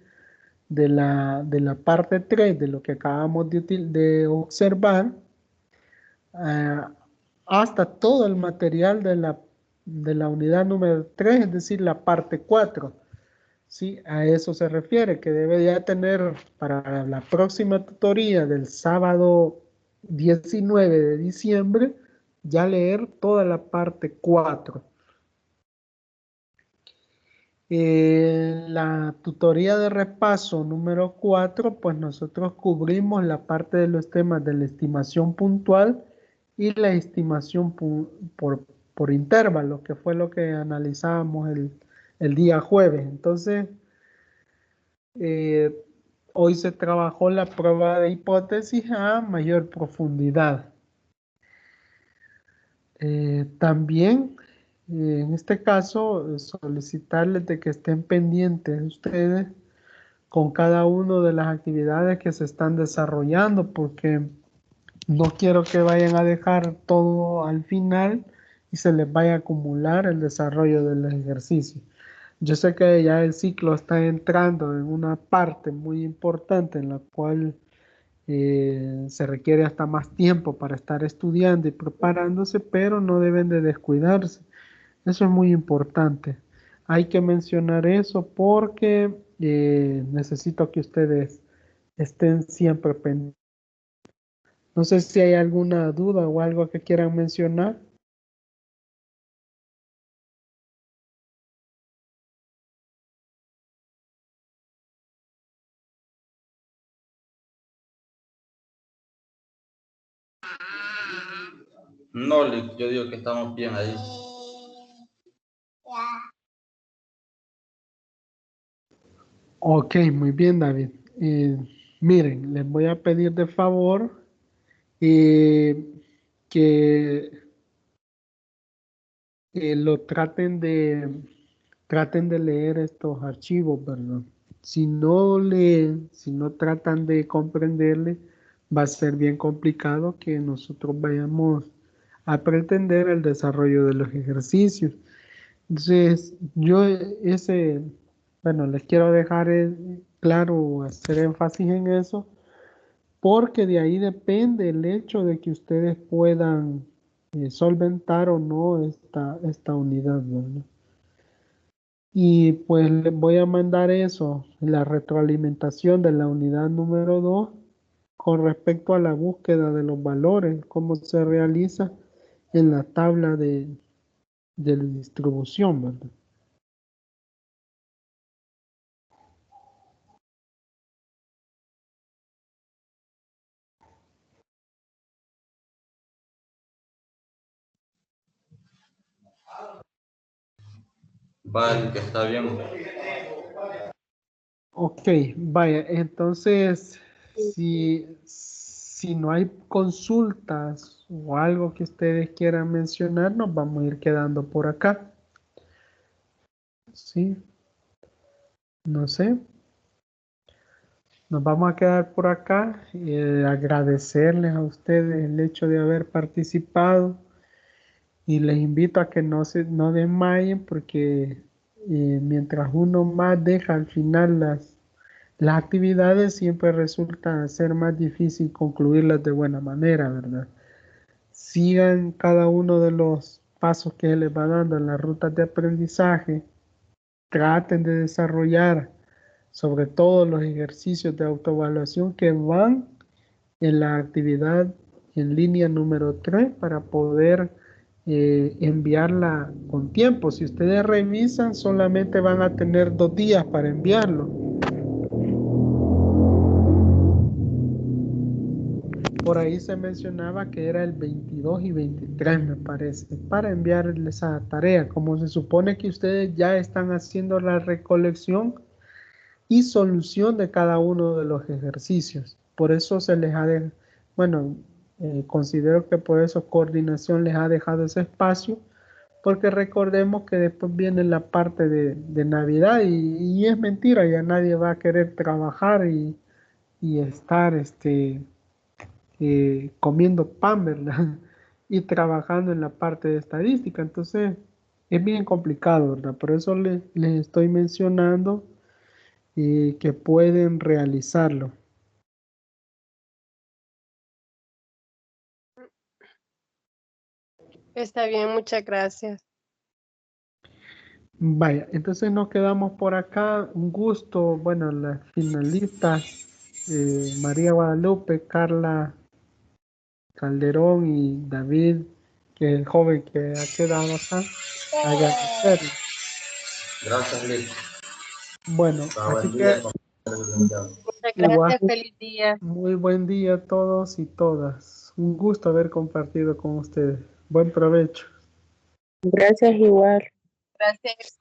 de la parte 3 de lo que acabamos de observar, eh, hasta todo el material de la unidad número 3, es decir, la parte 4. Sí, a eso se refiere, que debe ya tener para la próxima tutoría del sábado 19 de diciembre, ya leer toda la parte 4. La tutoría de repaso número 4, pues nosotros cubrimos la parte de los temas de la estimación puntual y la estimación por intervalo, que fue lo que analizábamos el día jueves. Entonces, eh, hoy se trabajó la prueba de hipótesis a mayor profundidad. También, en este caso, solicitarles de que estén pendientes ustedes con cada una de las actividades que se están desarrollando, porque no quiero que vayan a dejar todo al final y se les vaya a acumular el desarrollo del ejercicio. Yo sé que ya el ciclo está entrando en una parte muy importante en la cual se requiere hasta más tiempo para estar estudiando y preparándose, pero no deben de descuidarse. Eso es muy importante. Hay que mencionar eso porque necesito que ustedes estén siempre pendientes. No sé si hay alguna duda o algo que quieran mencionar. No, yo digo que estamos bien ahí. Ok, muy bien, David. Miren, les voy a pedir de favor eh, que lo traten de leer estos archivos, ¿verdad? Si no leen, si no tratan de comprenderle, va a ser bien complicado que nosotros vayamos a pretender el desarrollo de los ejercicios. Entonces, bueno, les quiero dejar claro, hacer énfasis en eso, porque de ahí depende el hecho de que ustedes puedan solventar o no esta unidad, ¿verdad? Y pues les voy a mandar eso, la retroalimentación de la unidad número 2 con respecto a la búsqueda de los valores, cómo se realiza en la tabla de distribución, ¿verdad? Vale, que está bien. Ok, vaya, entonces, si no hay consultas o algo que ustedes quieran mencionar, nos vamos a ir quedando por acá. Sí, no sé. Nos vamos a quedar por acá. Agradecerles a ustedes el hecho de haber participado y les invito a que no desmayen porque mientras uno más deja al final las actividades, siempre resulta ser más difícil concluirlas de buena manera, ¿verdad? Sigan cada uno de los pasos que les va dando en las rutas de aprendizaje traten de desarrollar sobre todo los ejercicios de autoevaluación que van en la actividad en línea número 3 para poder enviarla con tiempo. Si ustedes revisan, solamente van a tener 2 días para enviarlo. Por ahí se mencionaba que era el 22 y 23, me parece, para enviarles esa tarea. Como se supone que ustedes ya están haciendo la recolección y solución de cada uno de los ejercicios. Por eso se les ha dejado, bueno, considero que por eso coordinación les ha dejado ese espacio, porque recordemos que después viene la parte de Navidad y es mentira, ya nadie va a querer trabajar y estar comiendo pan, ¿verdad? Y trabajando en la parte de estadística. Entonces, es bien complicado, ¿verdad? Por eso les estoy mencionando que pueden realizarlo. Está bien, muchas gracias. Vaya, entonces nos quedamos por acá. Un gusto, bueno, las finalistas, María Guadalupe, Carla Calderón y David, que es el joven que ha quedado acá, agradecerle. Gracias, Liz. Bueno, así Buen que día, compañero licenciado. Muchas igual, gracias, feliz día. muy buen día a todos y todas. Un gusto haber compartido con ustedes. Buen provecho. Gracias igual. Gracias.